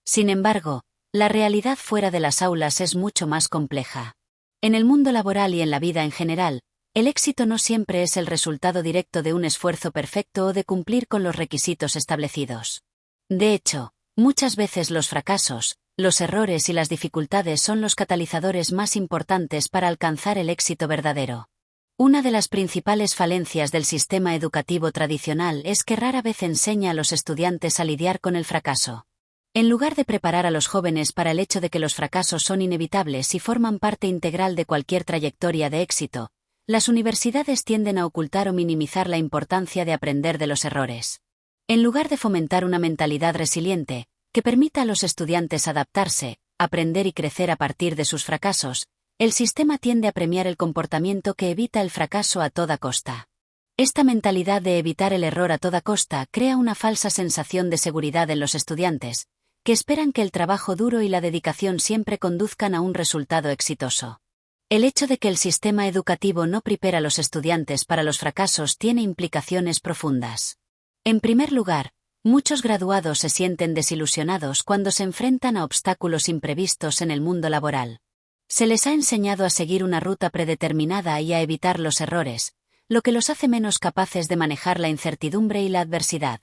Sin embargo, la realidad fuera de las aulas es mucho más compleja. En el mundo laboral y en la vida en general, el éxito no siempre es el resultado directo de un esfuerzo perfecto o de cumplir con los requisitos establecidos. De hecho, muchas veces los fracasos, los errores y las dificultades son los catalizadores más importantes para alcanzar el éxito verdadero. Una de las principales falencias del sistema educativo tradicional es que rara vez enseña a los estudiantes a lidiar con el fracaso. En lugar de preparar a los jóvenes para el hecho de que los fracasos son inevitables y forman parte integral de cualquier trayectoria de éxito, las universidades tienden a ocultar o minimizar la importancia de aprender de los errores. En lugar de fomentar una mentalidad resiliente, que permita a los estudiantes adaptarse, aprender y crecer a partir de sus fracasos, el sistema tiende a premiar el comportamiento que evita el fracaso a toda costa. Esta mentalidad de evitar el error a toda costa crea una falsa sensación de seguridad en los estudiantes, que esperan que el trabajo duro y la dedicación siempre conduzcan a un resultado exitoso. El hecho de que el sistema educativo no prepara a los estudiantes para los fracasos tiene implicaciones profundas. En primer lugar, muchos graduados se sienten desilusionados cuando se enfrentan a obstáculos imprevistos en el mundo laboral. Se les ha enseñado a seguir una ruta predeterminada y a evitar los errores, lo que los hace menos capaces de manejar la incertidumbre y la adversidad.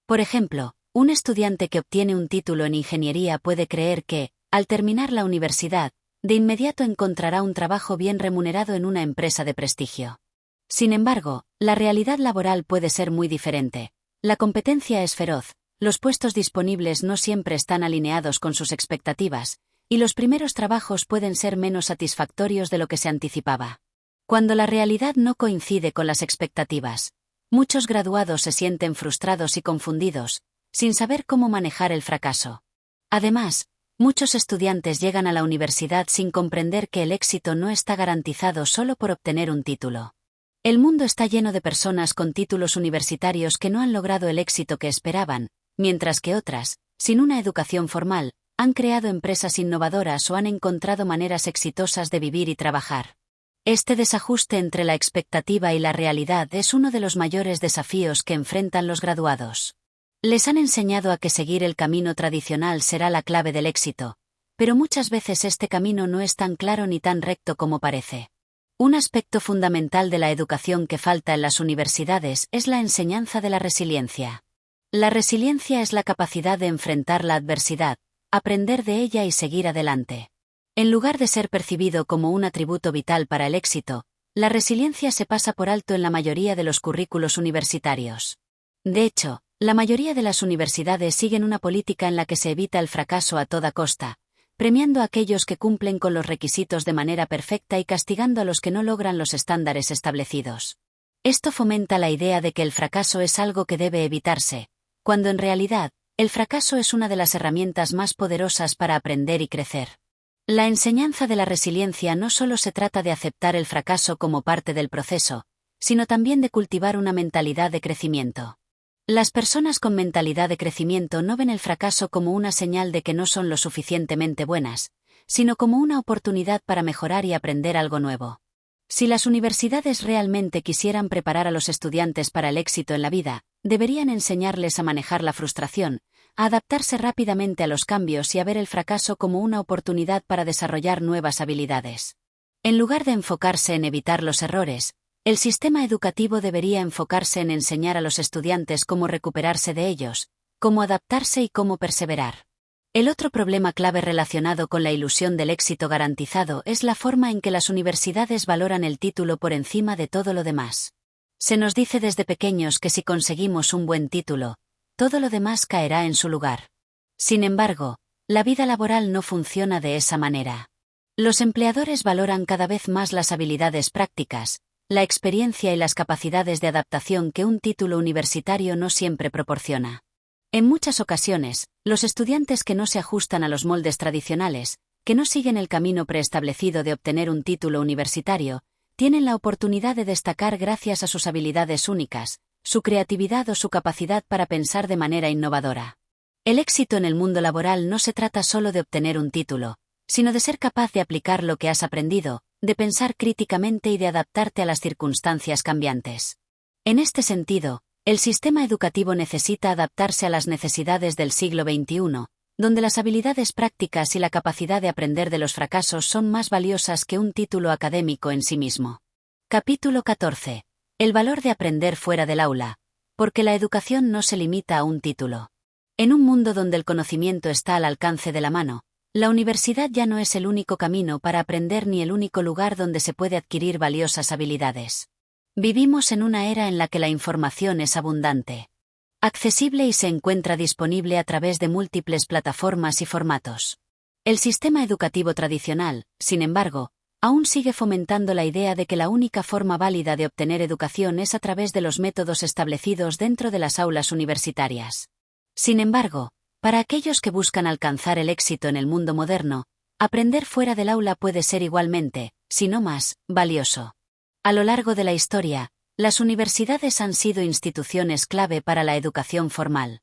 Por ejemplo, un estudiante que obtiene un título en ingeniería puede creer que, al terminar la universidad, de inmediato encontrará un trabajo bien remunerado en una empresa de prestigio. Sin embargo, la realidad laboral puede ser muy diferente. La competencia es feroz, los puestos disponibles no siempre están alineados con sus expectativas, y los primeros trabajos pueden ser menos satisfactorios de lo que se anticipaba. Cuando la realidad no coincide con las expectativas, muchos graduados se sienten frustrados y confundidos, sin saber cómo manejar el fracaso. Además, muchos estudiantes llegan a la universidad sin comprender que el éxito no está garantizado solo por obtener un título. El mundo está lleno de personas con títulos universitarios que no han logrado el éxito que esperaban, mientras que otras, sin una educación formal, han creado empresas innovadoras o han encontrado maneras exitosas de vivir y trabajar. Este desajuste entre la expectativa y la realidad es uno de los mayores desafíos que enfrentan los graduados. Les han enseñado a que seguir el camino tradicional será la clave del éxito, pero muchas veces este camino no es tan claro ni tan recto como parece. Un aspecto fundamental de la educación que falta en las universidades es la enseñanza de la resiliencia. La resiliencia es la capacidad de enfrentar la adversidad, aprender de ella y seguir adelante. En lugar de ser percibido como un atributo vital para el éxito, la resiliencia se pasa por alto en la mayoría de los currículos universitarios. De hecho, la mayoría de las universidades siguen una política en la que se evita el fracaso a toda costa, premiando a aquellos que cumplen con los requisitos de manera perfecta y castigando a los que no logran los estándares establecidos. Esto fomenta la idea de que el fracaso es algo que debe evitarse, cuando en realidad, el fracaso es una de las herramientas más poderosas para aprender y crecer. La enseñanza de la resiliencia no solo se trata de aceptar el fracaso como parte del proceso, sino también de cultivar una mentalidad de crecimiento. Las personas con mentalidad de crecimiento no ven el fracaso como una señal de que no son lo suficientemente buenas, sino como una oportunidad para mejorar y aprender algo nuevo. Si las universidades realmente quisieran preparar a los estudiantes para el éxito en la vida, deberían enseñarles a manejar la frustración, a adaptarse rápidamente a los cambios y a ver el fracaso como una oportunidad para desarrollar nuevas habilidades. En lugar de enfocarse en evitar los errores, el sistema educativo debería enfocarse en enseñar a los estudiantes cómo recuperarse de ellos, cómo adaptarse y cómo perseverar. El otro problema clave relacionado con la ilusión del éxito garantizado es la forma en que las universidades valoran el título por encima de todo lo demás. Se nos dice desde pequeños que si conseguimos un buen título, todo lo demás caerá en su lugar. Sin embargo, la vida laboral no funciona de esa manera. Los empleadores valoran cada vez más las habilidades prácticas, la experiencia y las capacidades de adaptación que un título universitario no siempre proporciona. En muchas ocasiones, los estudiantes que no se ajustan a los moldes tradicionales, que no siguen el camino preestablecido de obtener un título universitario, tienen la oportunidad de destacar gracias a sus habilidades únicas, su creatividad o su capacidad para pensar de manera innovadora. El éxito en el mundo laboral no se trata solo de obtener un título, sino de ser capaz de aplicar lo que has aprendido, de pensar críticamente y de adaptarte a las circunstancias cambiantes. En este sentido, el sistema educativo necesita adaptarse a las necesidades del siglo XXI, donde las habilidades prácticas y la capacidad de aprender de los fracasos son más valiosas que un título académico en sí mismo. Capítulo 14. El valor de aprender fuera del aula, porque la educación no se limita a un título. En un mundo donde el conocimiento está al alcance de la mano, la universidad ya no es el único camino para aprender ni el único lugar donde se puede adquirir valiosas habilidades. Vivimos en una era en la que la información es abundante, accesible y se encuentra disponible a través de múltiples plataformas y formatos. El sistema educativo tradicional, sin embargo, aún sigue fomentando la idea de que la única forma válida de obtener educación es a través de los métodos establecidos dentro de las aulas universitarias. Sin embargo, para aquellos que buscan alcanzar el éxito en el mundo moderno, aprender fuera del aula puede ser igualmente, si no más, valioso. A lo largo de la historia, las universidades han sido instituciones clave para la educación formal.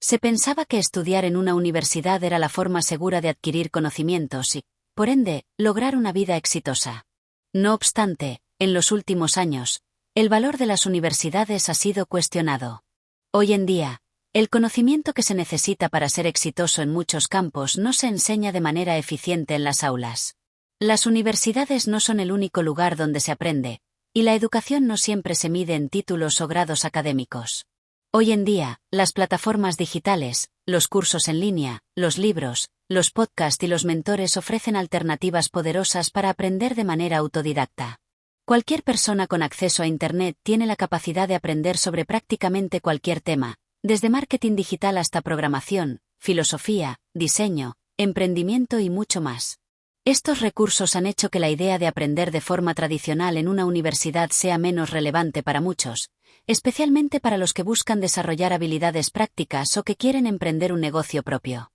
Se pensaba que estudiar en una universidad era la forma segura de adquirir conocimientos y, por ende, lograr una vida exitosa. No obstante, en los últimos años, el valor de las universidades ha sido cuestionado. Hoy en día, el conocimiento que se necesita para ser exitoso en muchos campos no se enseña de manera eficiente en las aulas. Las universidades no son el único lugar donde se aprende, y la educación no siempre se mide en títulos o grados académicos. Hoy en día, las plataformas digitales, los cursos en línea, los libros, los podcasts y los mentores ofrecen alternativas poderosas para aprender de manera autodidacta. Cualquier persona con acceso a Internet tiene la capacidad de aprender sobre prácticamente cualquier tema, desde marketing digital hasta programación, filosofía, diseño, emprendimiento y mucho más. Estos recursos han hecho que la idea de aprender de forma tradicional en una universidad sea menos relevante para muchos, especialmente para los que buscan desarrollar habilidades prácticas o que quieren emprender un negocio propio.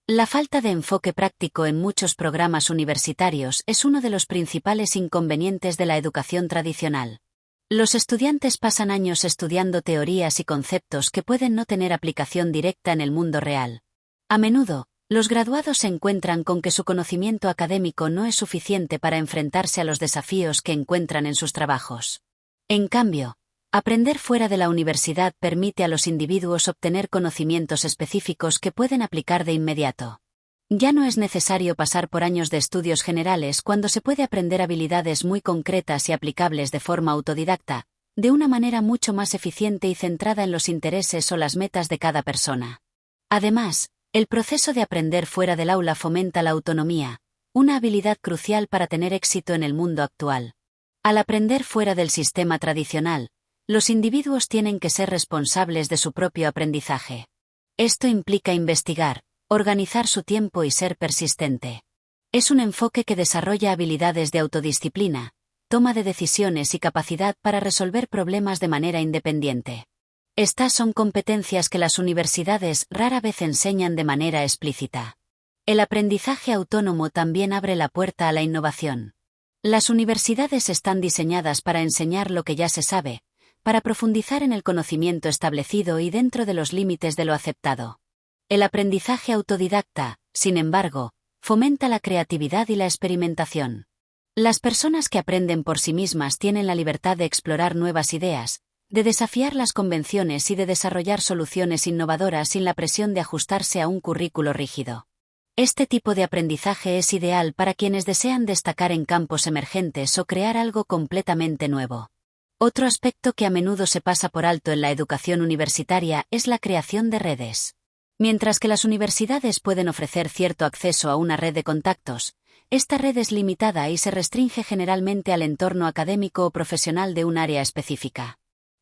La falta de enfoque práctico en muchos programas universitarios es uno de los principales inconvenientes de la educación tradicional. Los estudiantes pasan años estudiando teorías y conceptos que pueden no tener aplicación directa en el mundo real. A menudo, los graduados se encuentran con que su conocimiento académico no es suficiente para enfrentarse a los desafíos que encuentran en sus trabajos. En cambio, aprender fuera de la universidad permite a los individuos obtener conocimientos específicos que pueden aplicar de inmediato. Ya no es necesario pasar por años de estudios generales cuando se puede aprender habilidades muy concretas y aplicables de forma autodidacta, de una manera mucho más eficiente y centrada en los intereses o las metas de cada persona. Además, el proceso de aprender fuera del aula fomenta la autonomía, una habilidad crucial para tener éxito en el mundo actual. Al aprender fuera del sistema tradicional, los individuos tienen que ser responsables de su propio aprendizaje. Esto implica investigar, organizar su tiempo y ser persistente. Es un enfoque que desarrolla habilidades de autodisciplina, toma de decisiones y capacidad para resolver problemas de manera independiente. Estas son competencias que las universidades rara vez enseñan de manera explícita. El aprendizaje autónomo también abre la puerta a la innovación. Las universidades están diseñadas para enseñar lo que ya se sabe, para profundizar en el conocimiento establecido y dentro de los límites de lo aceptado. El aprendizaje autodidacta, sin embargo, fomenta la creatividad y la experimentación. Las personas que aprenden por sí mismas tienen la libertad de explorar nuevas ideas, de desafiar las convenciones y de desarrollar soluciones innovadoras sin la presión de ajustarse a un currículo rígido. Este tipo de aprendizaje es ideal para quienes desean destacar en campos emergentes o crear algo completamente nuevo. Otro aspecto que a menudo se pasa por alto en la educación universitaria es la creación de redes. Mientras que las universidades pueden ofrecer cierto acceso a una red de contactos, esta red es limitada y se restringe generalmente al entorno académico o profesional de un área específica.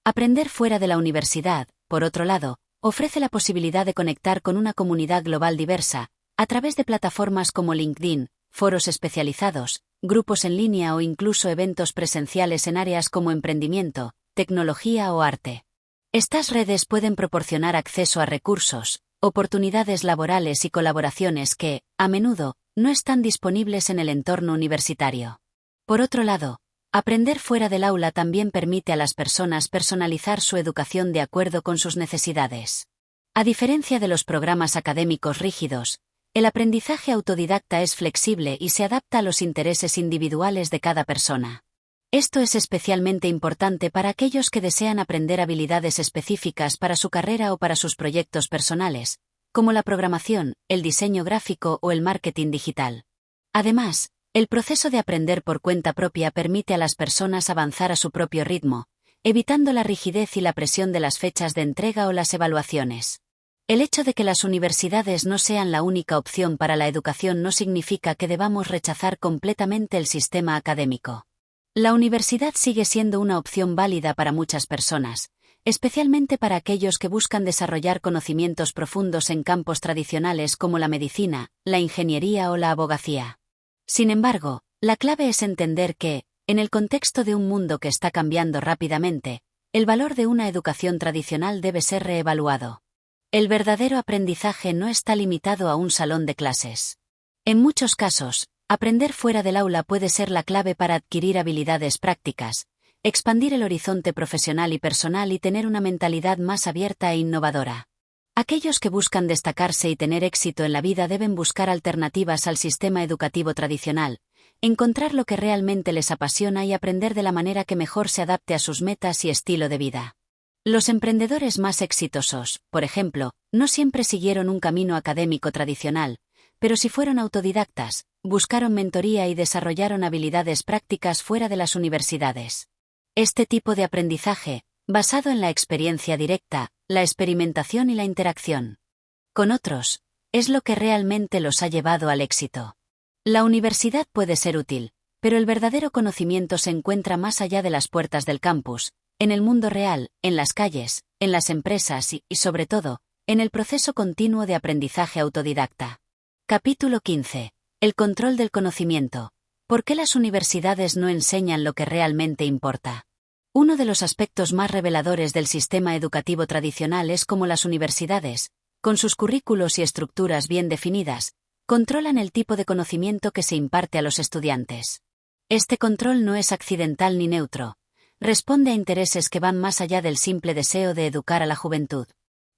Aprender fuera de la universidad, por otro lado, ofrece la posibilidad de conectar con una comunidad global diversa, a través de plataformas como LinkedIn, foros especializados, grupos en línea o incluso eventos presenciales en áreas como emprendimiento, tecnología o arte. Estas redes pueden proporcionar acceso a recursos, oportunidades laborales y colaboraciones que, a menudo, no están disponibles en el entorno universitario. Por otro lado, aprender fuera del aula también permite a las personas personalizar su educación de acuerdo con sus necesidades. A diferencia de los programas académicos rígidos, el aprendizaje autodidacta es flexible y se adapta a los intereses individuales de cada persona. Esto es especialmente importante para aquellos que desean aprender habilidades específicas para su carrera o para sus proyectos personales, como la programación, el diseño gráfico o el marketing digital. Además, el proceso de aprender por cuenta propia permite a las personas avanzar a su propio ritmo, evitando la rigidez y la presión de las fechas de entrega o las evaluaciones. El hecho de que las universidades no sean la única opción para la educación no significa que debamos rechazar completamente el sistema académico. La universidad sigue siendo una opción válida para muchas personas, especialmente para aquellos que buscan desarrollar conocimientos profundos en campos tradicionales como la medicina, la ingeniería o la abogacía. Sin embargo, la clave es entender que, en el contexto de un mundo que está cambiando rápidamente, el valor de una educación tradicional debe ser reevaluado. El verdadero aprendizaje no está limitado a un salón de clases. En muchos casos, aprender fuera del aula puede ser la clave para adquirir habilidades prácticas, expandir el horizonte profesional y personal y tener una mentalidad más abierta e innovadora. Aquellos que buscan destacarse y tener éxito en la vida deben buscar alternativas al sistema educativo tradicional, encontrar lo que realmente les apasiona y aprender de la manera que mejor se adapte a sus metas y estilo de vida. Los emprendedores más exitosos, por ejemplo, no siempre siguieron un camino académico tradicional, pero sí fueron autodidactas, buscaron mentoría y desarrollaron habilidades prácticas fuera de las universidades. Este tipo de aprendizaje, basado en la experiencia directa, la experimentación y la interacción con otros, es lo que realmente los ha llevado al éxito. La universidad puede ser útil, pero el verdadero conocimiento se encuentra más allá de las puertas del campus, en el mundo real, en las calles, en las empresas y, sobre todo, en el proceso continuo de aprendizaje autodidacta. Capítulo 15. El control del conocimiento. ¿Por qué las universidades no enseñan lo que realmente importa? Uno de los aspectos más reveladores del sistema educativo tradicional es cómo las universidades, con sus currículos y estructuras bien definidas, controlan el tipo de conocimiento que se imparte a los estudiantes. Este control no es accidental ni neutro. Responde a intereses que van más allá del simple deseo de educar a la juventud.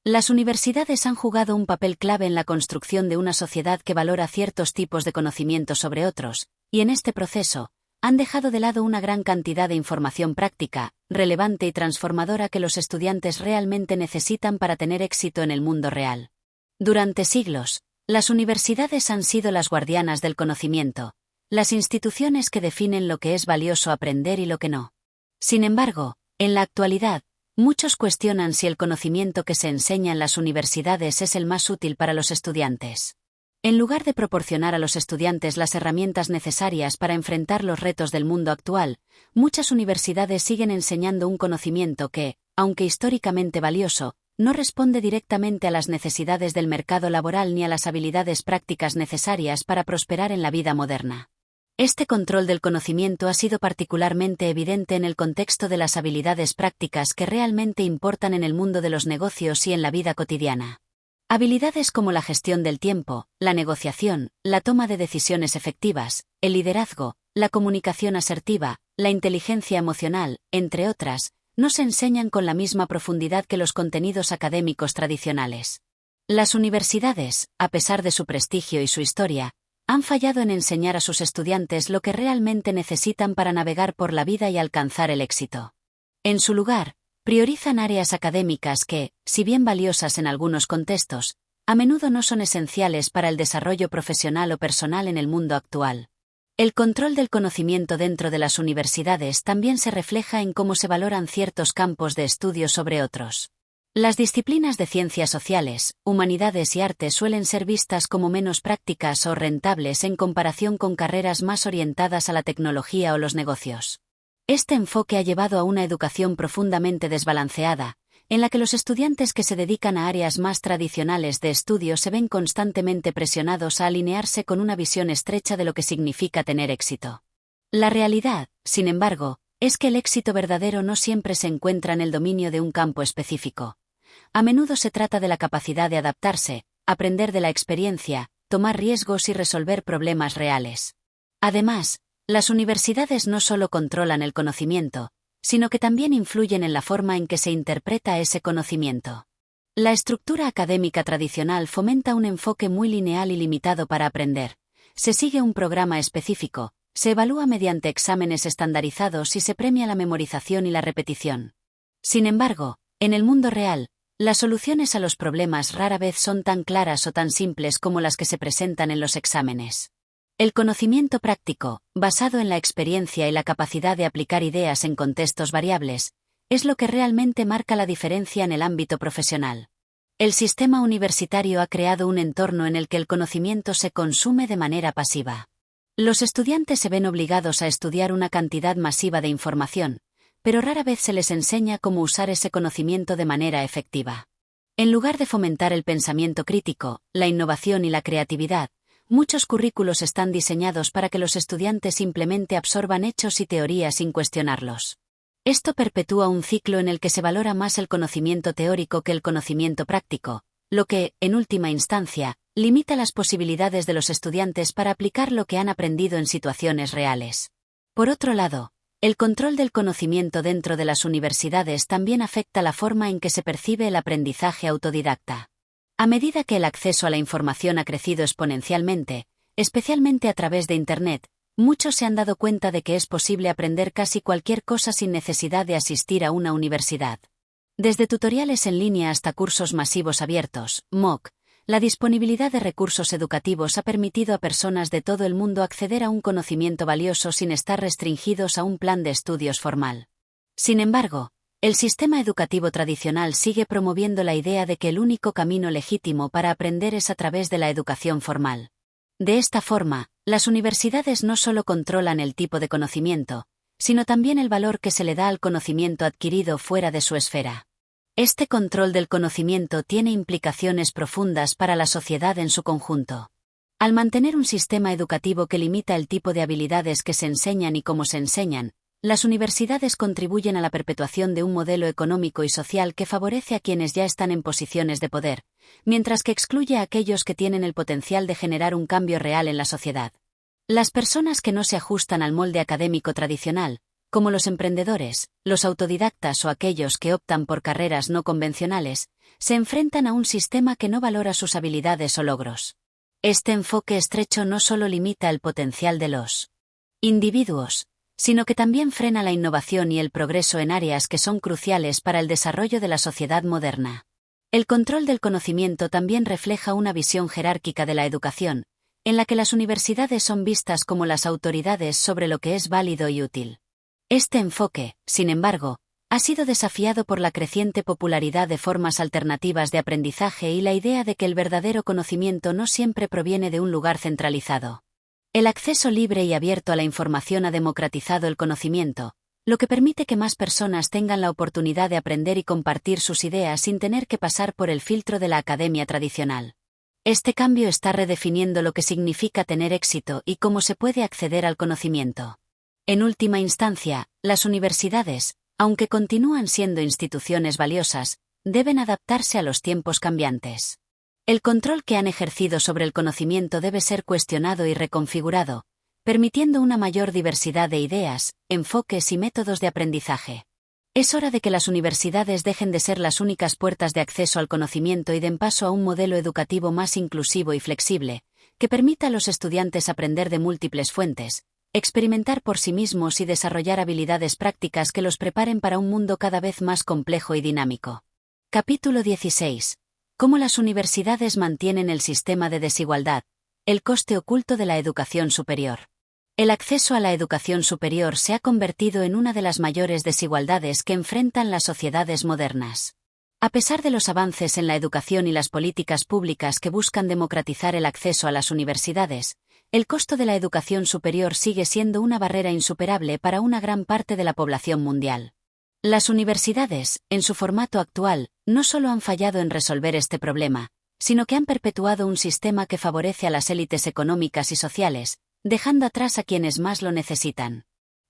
Las universidades han jugado un papel clave en la construcción de una sociedad que valora ciertos tipos de conocimiento sobre otros, y en este proceso, han dejado de lado una gran cantidad de información práctica, relevante y transformadora que los estudiantes realmente necesitan para tener éxito en el mundo real. Durante siglos, las universidades han sido las guardianas del conocimiento, las instituciones que definen lo que es valioso aprender y lo que no. Sin embargo, en la actualidad, muchos cuestionan si el conocimiento que se enseña en las universidades es el más útil para los estudiantes. En lugar de proporcionar a los estudiantes las herramientas necesarias para enfrentar los retos del mundo actual, muchas universidades siguen enseñando un conocimiento que, aunque históricamente valioso, no responde directamente a las necesidades del mercado laboral ni a las habilidades prácticas necesarias para prosperar en la vida moderna. Este control del conocimiento ha sido particularmente evidente en el contexto de las habilidades prácticas que realmente importan en el mundo de los negocios y en la vida cotidiana. Habilidades como la gestión del tiempo, la negociación, la toma de decisiones efectivas, el liderazgo, la comunicación asertiva, la inteligencia emocional, entre otras, no se enseñan con la misma profundidad que los contenidos académicos tradicionales. Las universidades, a pesar de su prestigio y su historia, han fallado en enseñar a sus estudiantes lo que realmente necesitan para navegar por la vida y alcanzar el éxito. En su lugar, priorizan áreas académicas que, si bien valiosas en algunos contextos, a menudo no son esenciales para el desarrollo profesional o personal en el mundo actual. El control del conocimiento dentro de las universidades también se refleja en cómo se valoran ciertos campos de estudio sobre otros. Las disciplinas de ciencias sociales, humanidades y arte suelen ser vistas como menos prácticas o rentables en comparación con carreras más orientadas a la tecnología o los negocios. Este enfoque ha llevado a una educación profundamente desbalanceada, en la que los estudiantes que se dedican a áreas más tradicionales de estudio se ven constantemente presionados a alinearse con una visión estrecha de lo que significa tener éxito. La realidad, sin embargo, es que el éxito verdadero no siempre se encuentra en el dominio de un campo específico. A menudo se trata de la capacidad de adaptarse, aprender de la experiencia, tomar riesgos y resolver problemas reales. Además, las universidades no solo controlan el conocimiento, sino que también influyen en la forma en que se interpreta ese conocimiento. La estructura académica tradicional fomenta un enfoque muy lineal y limitado para aprender. Se sigue un programa específico, se evalúa mediante exámenes estandarizados y se premia la memorización y la repetición. Sin embargo, en el mundo real, las soluciones a los problemas rara vez son tan claras o tan simples como las que se presentan en los exámenes. El conocimiento práctico, basado en la experiencia y la capacidad de aplicar ideas en contextos variables, es lo que realmente marca la diferencia en el ámbito profesional. El sistema universitario ha creado un entorno en el que el conocimiento se consume de manera pasiva. Los estudiantes se ven obligados a estudiar una cantidad masiva de información, pero rara vez se les enseña cómo usar ese conocimiento de manera efectiva. En lugar de fomentar el pensamiento crítico, la innovación y la creatividad, muchos currículos están diseñados para que los estudiantes simplemente absorban hechos y teorías sin cuestionarlos. Esto perpetúa un ciclo en el que se valora más el conocimiento teórico que el conocimiento práctico, lo que, en última instancia, limita las posibilidades de los estudiantes para aplicar lo que han aprendido en situaciones reales. Por otro lado, el control del conocimiento dentro de las universidades también afecta la forma en que se percibe el aprendizaje autodidacta. A medida que el acceso a la información ha crecido exponencialmente, especialmente a través de Internet, muchos se han dado cuenta de que es posible aprender casi cualquier cosa sin necesidad de asistir a una universidad. Desde tutoriales en línea hasta cursos masivos abiertos, MOOC, la disponibilidad de recursos educativos ha permitido a personas de todo el mundo acceder a un conocimiento valioso sin estar restringidos a un plan de estudios formal. Sin embargo, el sistema educativo tradicional sigue promoviendo la idea de que el único camino legítimo para aprender es a través de la educación formal. De esta forma, las universidades no solo controlan el tipo de conocimiento, sino también el valor que se le da al conocimiento adquirido fuera de su esfera. Este control del conocimiento tiene implicaciones profundas para la sociedad en su conjunto. Al mantener un sistema educativo que limita el tipo de habilidades que se enseñan y cómo se enseñan, las universidades contribuyen a la perpetuación de un modelo económico y social que favorece a quienes ya están en posiciones de poder, mientras que excluye a aquellos que tienen el potencial de generar un cambio real en la sociedad. Las personas que no se ajustan al molde académico tradicional, como los emprendedores, los autodidactas o aquellos que optan por carreras no convencionales, se enfrentan a un sistema que no valora sus habilidades o logros. Este enfoque estrecho no solo limita el potencial de los individuos, sino que también frena la innovación y el progreso en áreas que son cruciales para el desarrollo de la sociedad moderna. El control del conocimiento también refleja una visión jerárquica de la educación, en la que las universidades son vistas como las autoridades sobre lo que es válido y útil. Este enfoque, sin embargo, ha sido desafiado por la creciente popularidad de formas alternativas de aprendizaje y la idea de que el verdadero conocimiento no siempre proviene de un lugar centralizado. El acceso libre y abierto a la información ha democratizado el conocimiento, lo que permite que más personas tengan la oportunidad de aprender y compartir sus ideas sin tener que pasar por el filtro de la academia tradicional. Este cambio está redefiniendo lo que significa tener éxito y cómo se puede acceder al conocimiento. En última instancia, las universidades, aunque continúan siendo instituciones valiosas, deben adaptarse a los tiempos cambiantes. El control que han ejercido sobre el conocimiento debe ser cuestionado y reconfigurado, permitiendo una mayor diversidad de ideas, enfoques y métodos de aprendizaje. Es hora de que las universidades dejen de ser las únicas puertas de acceso al conocimiento y den paso a un modelo educativo más inclusivo y flexible, que permita a los estudiantes aprender de múltiples fuentes, experimentar por sí mismos y desarrollar habilidades prácticas que los preparen para un mundo cada vez más complejo y dinámico. Capítulo 16. Cómo las universidades mantienen el sistema de desigualdad, el coste oculto de la educación superior. El acceso a la educación superior se ha convertido en una de las mayores desigualdades que enfrentan las sociedades modernas. A pesar de los avances en la educación y las políticas públicas que buscan democratizar el acceso a las universidades, el costo de la educación superior sigue siendo una barrera insuperable para una gran parte de la población mundial. Las universidades, en su formato actual, no solo han fallado en resolver este problema, sino que han perpetuado un sistema que favorece a las élites económicas y sociales, dejando atrás a quienes más lo necesitan.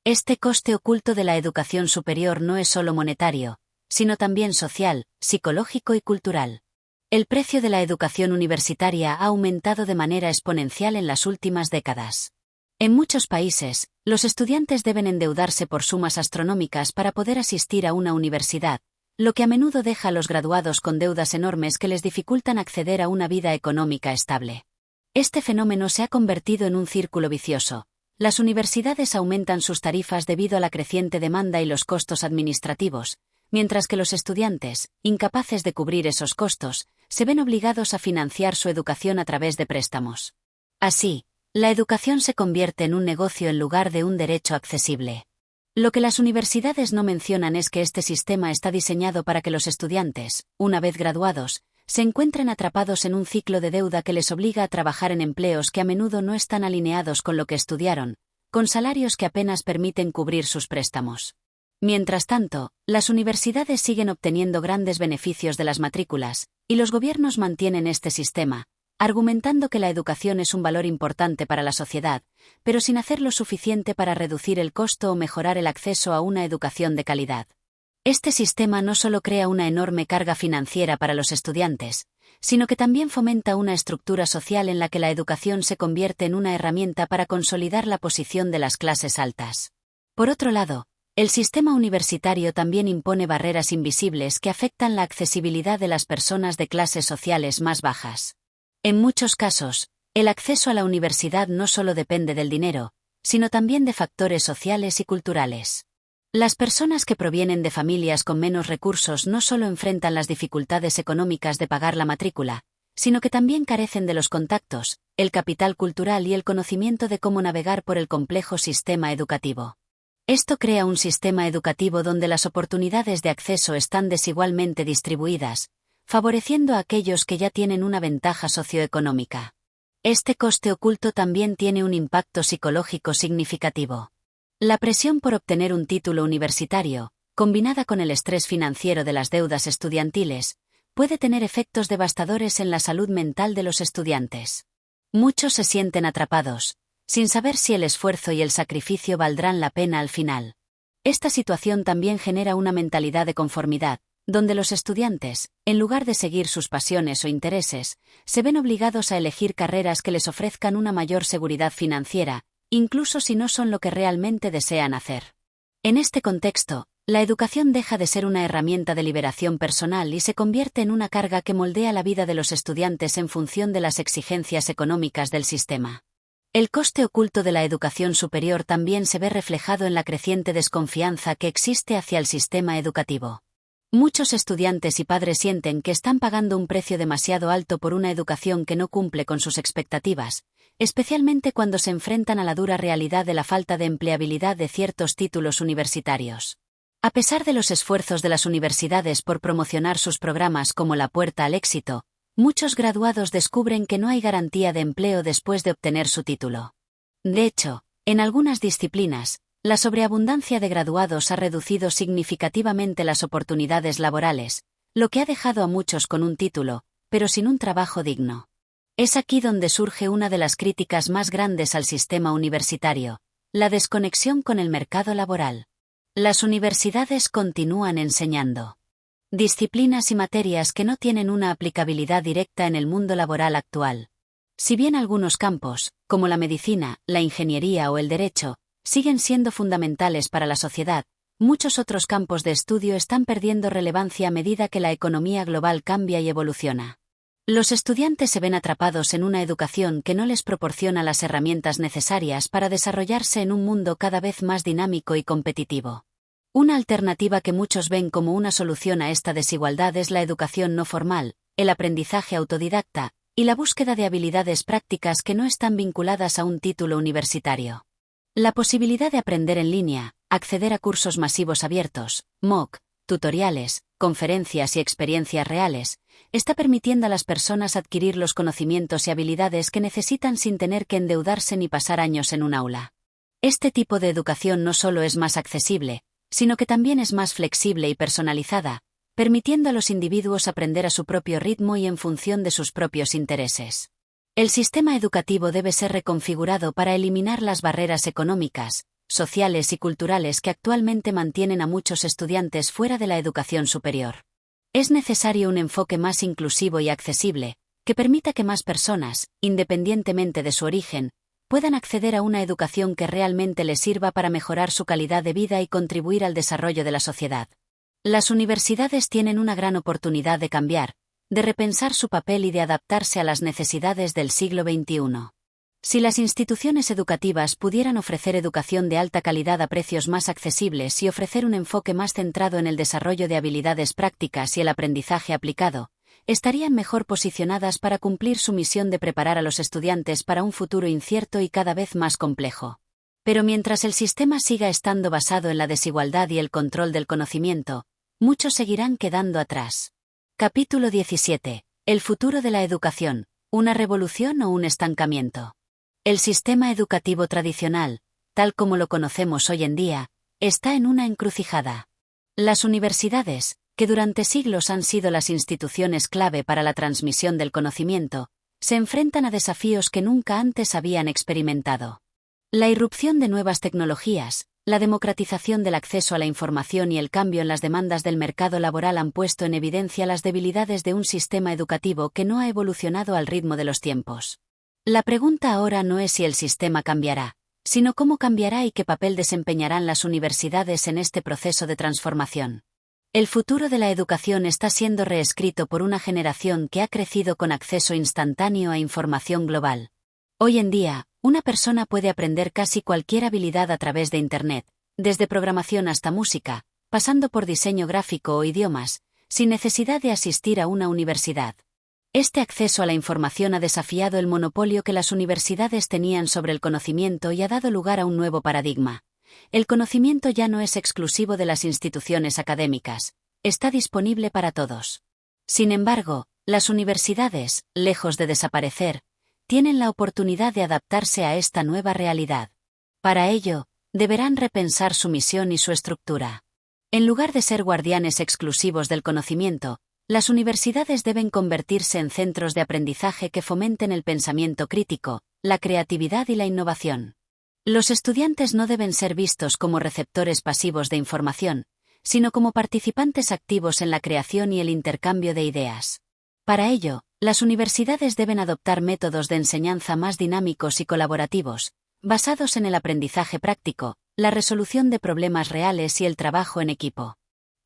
Este coste oculto de la educación superior no es solo monetario, sino también social, psicológico y cultural. El precio de la educación universitaria ha aumentado de manera exponencial en las últimas décadas. En muchos países, los estudiantes deben endeudarse por sumas astronómicas para poder asistir a una universidad, lo que a menudo deja a los graduados con deudas enormes que les dificultan acceder a una vida económica estable. Este fenómeno se ha convertido en un círculo vicioso. Las universidades aumentan sus tarifas debido a la creciente demanda y los costos administrativos, mientras que los estudiantes, incapaces de cubrir esos costos, se ven obligados a financiar su educación a través de préstamos. Así, la educación se convierte en un negocio en lugar de un derecho accesible. Lo que las universidades no mencionan es que este sistema está diseñado para que los estudiantes, una vez graduados, se encuentren atrapados en un ciclo de deuda que les obliga a trabajar en empleos que a menudo no están alineados con lo que estudiaron, con salarios que apenas permiten cubrir sus préstamos. Mientras tanto, las universidades siguen obteniendo grandes beneficios de las matrículas, y los gobiernos mantienen este sistema, argumentando que la educación es un valor importante para la sociedad, pero sin hacer lo suficiente para reducir el costo o mejorar el acceso a una educación de calidad. Este sistema no solo crea una enorme carga financiera para los estudiantes, sino que también fomenta una estructura social en la que la educación se convierte en una herramienta para consolidar la posición de las clases altas. Por otro lado, el sistema universitario también impone barreras invisibles que afectan la accesibilidad de las personas de clases sociales más bajas. En muchos casos, el acceso a la universidad no solo depende del dinero, sino también de factores sociales y culturales. Las personas que provienen de familias con menos recursos no solo enfrentan las dificultades económicas de pagar la matrícula, sino que también carecen de los contactos, el capital cultural y el conocimiento de cómo navegar por el complejo sistema educativo. Esto crea un sistema educativo donde las oportunidades de acceso están desigualmente distribuidas, favoreciendo a aquellos que ya tienen una ventaja socioeconómica. Este coste oculto también tiene un impacto psicológico significativo. La presión por obtener un título universitario, combinada con el estrés financiero de las deudas estudiantiles, puede tener efectos devastadores en la salud mental de los estudiantes. Muchos se sienten atrapados, sin saber si el esfuerzo y el sacrificio valdrán la pena al final. Esta situación también genera una mentalidad de conformidad, donde los estudiantes, en lugar de seguir sus pasiones o intereses, se ven obligados a elegir carreras que les ofrezcan una mayor seguridad financiera, incluso si no son lo que realmente desean hacer. En este contexto, la educación deja de ser una herramienta de liberación personal y se convierte en una carga que moldea la vida de los estudiantes en función de las exigencias económicas del sistema. El coste oculto de la educación superior también se ve reflejado en la creciente desconfianza que existe hacia el sistema educativo. Muchos estudiantes y padres sienten que están pagando un precio demasiado alto por una educación que no cumple con sus expectativas, especialmente cuando se enfrentan a la dura realidad de la falta de empleabilidad de ciertos títulos universitarios. A pesar de los esfuerzos de las universidades por promocionar sus programas como la puerta al éxito, muchos graduados descubren que no hay garantía de empleo después de obtener su título. De hecho, en algunas disciplinas, la sobreabundancia de graduados ha reducido significativamente las oportunidades laborales, lo que ha dejado a muchos con un título, pero sin un trabajo digno. Es aquí donde surge una de las críticas más grandes al sistema universitario, la desconexión con el mercado laboral. Las universidades continúan enseñando disciplinas y materias que no tienen una aplicabilidad directa en el mundo laboral actual. Si bien algunos campos, como la medicina, la ingeniería o el derecho, siguen siendo fundamentales para la sociedad, muchos otros campos de estudio están perdiendo relevancia a medida que la economía global cambia y evoluciona. Los estudiantes se ven atrapados en una educación que no les proporciona las herramientas necesarias para desarrollarse en un mundo cada vez más dinámico y competitivo. Una alternativa que muchos ven como una solución a esta desigualdad es la educación no formal, el aprendizaje autodidacta, y la búsqueda de habilidades prácticas que no están vinculadas a un título universitario. La posibilidad de aprender en línea, acceder a cursos masivos abiertos, MOOC, tutoriales, conferencias y experiencias reales, está permitiendo a las personas adquirir los conocimientos y habilidades que necesitan sin tener que endeudarse ni pasar años en un aula. Este tipo de educación no solo es más accesible, sino que también es más flexible y personalizada, permitiendo a los individuos aprender a su propio ritmo y en función de sus propios intereses. El sistema educativo debe ser reconfigurado para eliminar las barreras económicas, sociales y culturales que actualmente mantienen a muchos estudiantes fuera de la educación superior. Es necesario un enfoque más inclusivo y accesible, que permita que más personas, independientemente de su origen, puedan acceder a una educación que realmente les sirva para mejorar su calidad de vida y contribuir al desarrollo de la sociedad. Las universidades tienen una gran oportunidad de cambiar, de repensar su papel y de adaptarse a las necesidades del siglo XXI. Si las instituciones educativas pudieran ofrecer educación de alta calidad a precios más accesibles y ofrecer un enfoque más centrado en el desarrollo de habilidades prácticas y el aprendizaje aplicado, estarían mejor posicionadas para cumplir su misión de preparar a los estudiantes para un futuro incierto y cada vez más complejo. Pero mientras el sistema siga estando basado en la desigualdad y el control del conocimiento, muchos seguirán quedando atrás. Capítulo 17. El futuro de la educación, ¿una revolución o un estancamiento? El sistema educativo tradicional, tal como lo conocemos hoy en día, está en una encrucijada. Las universidades, que durante siglos han sido las instituciones clave para la transmisión del conocimiento, se enfrentan a desafíos que nunca antes habían experimentado. La irrupción de nuevas tecnologías, la democratización del acceso a la información y el cambio en las demandas del mercado laboral han puesto en evidencia las debilidades de un sistema educativo que no ha evolucionado al ritmo de los tiempos. La pregunta ahora no es si el sistema cambiará, sino cómo cambiará y qué papel desempeñarán las universidades en este proceso de transformación. El futuro de la educación está siendo reescrito por una generación que ha crecido con acceso instantáneo a información global. Hoy en día, una persona puede aprender casi cualquier habilidad a través de Internet, desde programación hasta música, pasando por diseño gráfico o idiomas, sin necesidad de asistir a una universidad. Este acceso a la información ha desafiado el monopolio que las universidades tenían sobre el conocimiento y ha dado lugar a un nuevo paradigma. El conocimiento ya no es exclusivo de las instituciones académicas, está disponible para todos. Sin embargo, las universidades, lejos de desaparecer, tienen la oportunidad de adaptarse a esta nueva realidad. Para ello, deberán repensar su misión y su estructura. En lugar de ser guardianes exclusivos del conocimiento, las universidades deben convertirse en centros de aprendizaje que fomenten el pensamiento crítico, la creatividad y la innovación. Los estudiantes no deben ser vistos como receptores pasivos de información, sino como participantes activos en la creación y el intercambio de ideas. Para ello, las universidades deben adoptar métodos de enseñanza más dinámicos y colaborativos, basados en el aprendizaje práctico, la resolución de problemas reales y el trabajo en equipo.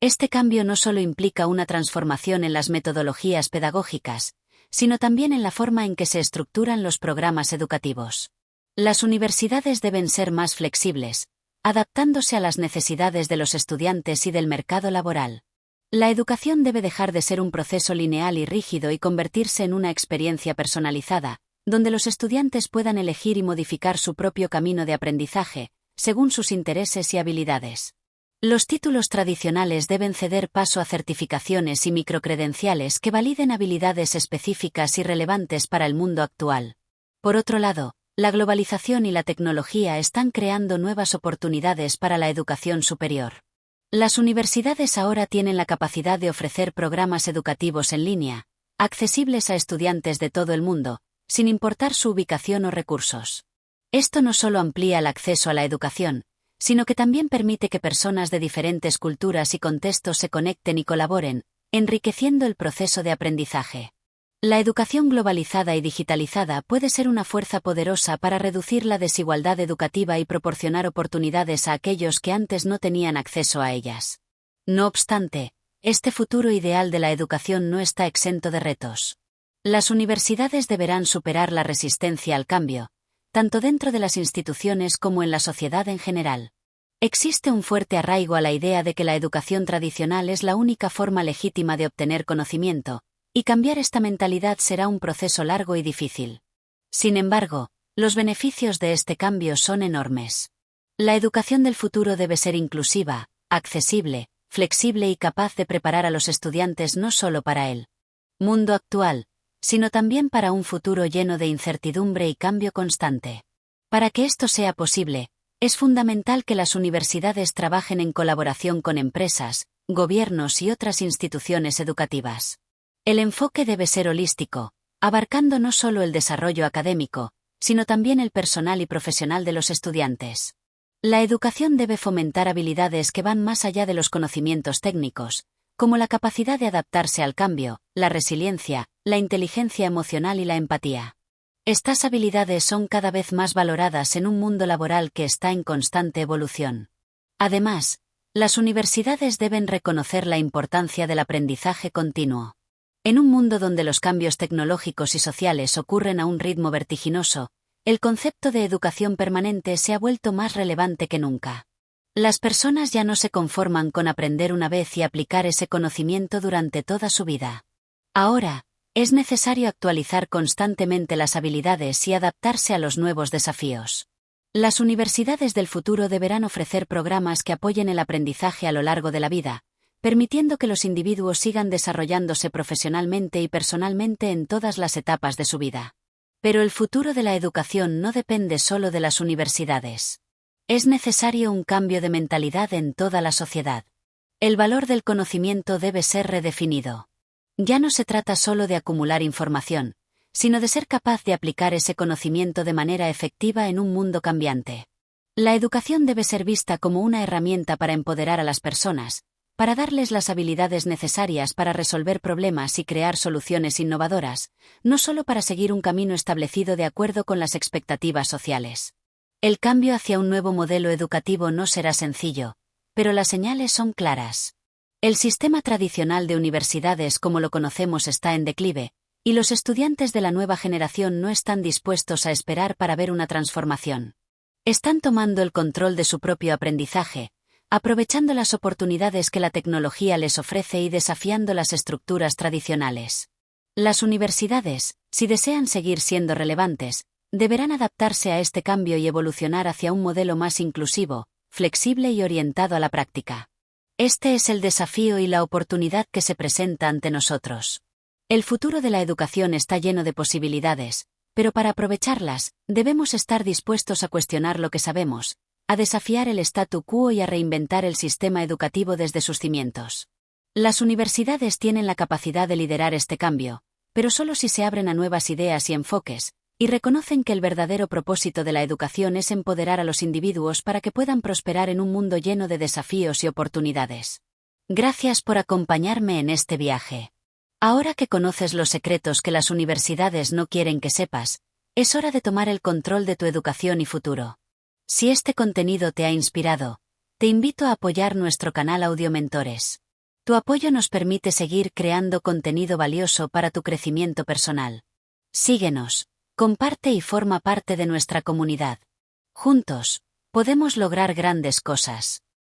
Este cambio no solo implica una transformación en las metodologías pedagógicas, sino también en la forma en que se estructuran los programas educativos. Las universidades deben ser más flexibles, adaptándose a las necesidades de los estudiantes y del mercado laboral. La educación debe dejar de ser un proceso lineal y rígido y convertirse en una experiencia personalizada, donde los estudiantes puedan elegir y modificar su propio camino de aprendizaje, según sus intereses y habilidades. Los títulos tradicionales deben ceder paso a certificaciones y microcredenciales que validen habilidades específicas y relevantes para el mundo actual. Por otro lado, la globalización y la tecnología están creando nuevas oportunidades para la educación superior. Las universidades ahora tienen la capacidad de ofrecer programas educativos en línea, accesibles a estudiantes de todo el mundo, sin importar su ubicación o recursos. Esto no solo amplía el acceso a la educación, sino que también permite que personas de diferentes culturas y contextos se conecten y colaboren, enriqueciendo el proceso de aprendizaje. La educación globalizada y digitalizada puede ser una fuerza poderosa para reducir la desigualdad educativa y proporcionar oportunidades a aquellos que antes no tenían acceso a ellas. No obstante, este futuro ideal de la educación no está exento de retos. Las universidades deberán superar la resistencia al cambio, tanto dentro de las instituciones como en la sociedad en general. Existe un fuerte arraigo a la idea de que la educación tradicional es la única forma legítima de obtener conocimiento, y cambiar esta mentalidad será un proceso largo y difícil. Sin embargo, los beneficios de este cambio son enormes. La educación del futuro debe ser inclusiva, accesible, flexible y capaz de preparar a los estudiantes no solo para el mundo actual, sino también para un futuro lleno de incertidumbre y cambio constante. Para que esto sea posible, es fundamental que las universidades trabajen en colaboración con empresas, gobiernos y otras instituciones educativas. El enfoque debe ser holístico, abarcando no solo el desarrollo académico, sino también el personal y profesional de los estudiantes. La educación debe fomentar habilidades que van más allá de los conocimientos técnicos, como la capacidad de adaptarse al cambio, la resiliencia, la inteligencia emocional y la empatía. Estas habilidades son cada vez más valoradas en un mundo laboral que está en constante evolución. Además, las universidades deben reconocer la importancia del aprendizaje continuo. En un mundo donde los cambios tecnológicos y sociales ocurren a un ritmo vertiginoso, el concepto de educación permanente se ha vuelto más relevante que nunca. Las personas ya no se conforman con aprender una vez y aplicar ese conocimiento durante toda su vida. Ahora, es necesario actualizar constantemente las habilidades y adaptarse a los nuevos desafíos. Las universidades del futuro deberán ofrecer programas que apoyen el aprendizaje a lo largo de la vida, permitiendo que los individuos sigan desarrollándose profesionalmente y personalmente en todas las etapas de su vida. Pero el futuro de la educación no depende solo de las universidades. Es necesario un cambio de mentalidad en toda la sociedad. El valor del conocimiento debe ser redefinido. Ya no se trata solo de acumular información, sino de ser capaz de aplicar ese conocimiento de manera efectiva en un mundo cambiante. La educación debe ser vista como una herramienta para empoderar a las personas, para darles las habilidades necesarias para resolver problemas y crear soluciones innovadoras, no solo para seguir un camino establecido de acuerdo con las expectativas sociales. El cambio hacia un nuevo modelo educativo no será sencillo, pero las señales son claras. El sistema tradicional de universidades como lo conocemos está en declive, y los estudiantes de la nueva generación no están dispuestos a esperar para ver una transformación. Están tomando el control de su propio aprendizaje, aprovechando las oportunidades que la tecnología les ofrece y desafiando las estructuras tradicionales. Las universidades, si desean seguir siendo relevantes, deberán adaptarse a este cambio y evolucionar hacia un modelo más inclusivo, flexible y orientado a la práctica. Este es el desafío y la oportunidad que se presenta ante nosotros. El futuro de la educación está lleno de posibilidades, pero para aprovecharlas, debemos estar dispuestos a cuestionar lo que sabemos, a desafiar el statu quo y a reinventar el sistema educativo desde sus cimientos. Las universidades tienen la capacidad de liderar este cambio, pero solo si se abren a nuevas ideas y enfoques, y reconocen que el verdadero propósito de la educación es empoderar a los individuos para que puedan prosperar en un mundo lleno de desafíos y oportunidades. Gracias por acompañarme en este viaje. Ahora que conoces los secretos que las universidades no quieren que sepas, es hora de tomar el control de tu educación y futuro. Si este contenido te ha inspirado, te invito a apoyar nuestro canal Audiomentores. Tu apoyo nos permite seguir creando contenido valioso para tu crecimiento personal. Síguenos. Comparte y forma parte de nuestra comunidad. Juntos, podemos lograr grandes cosas.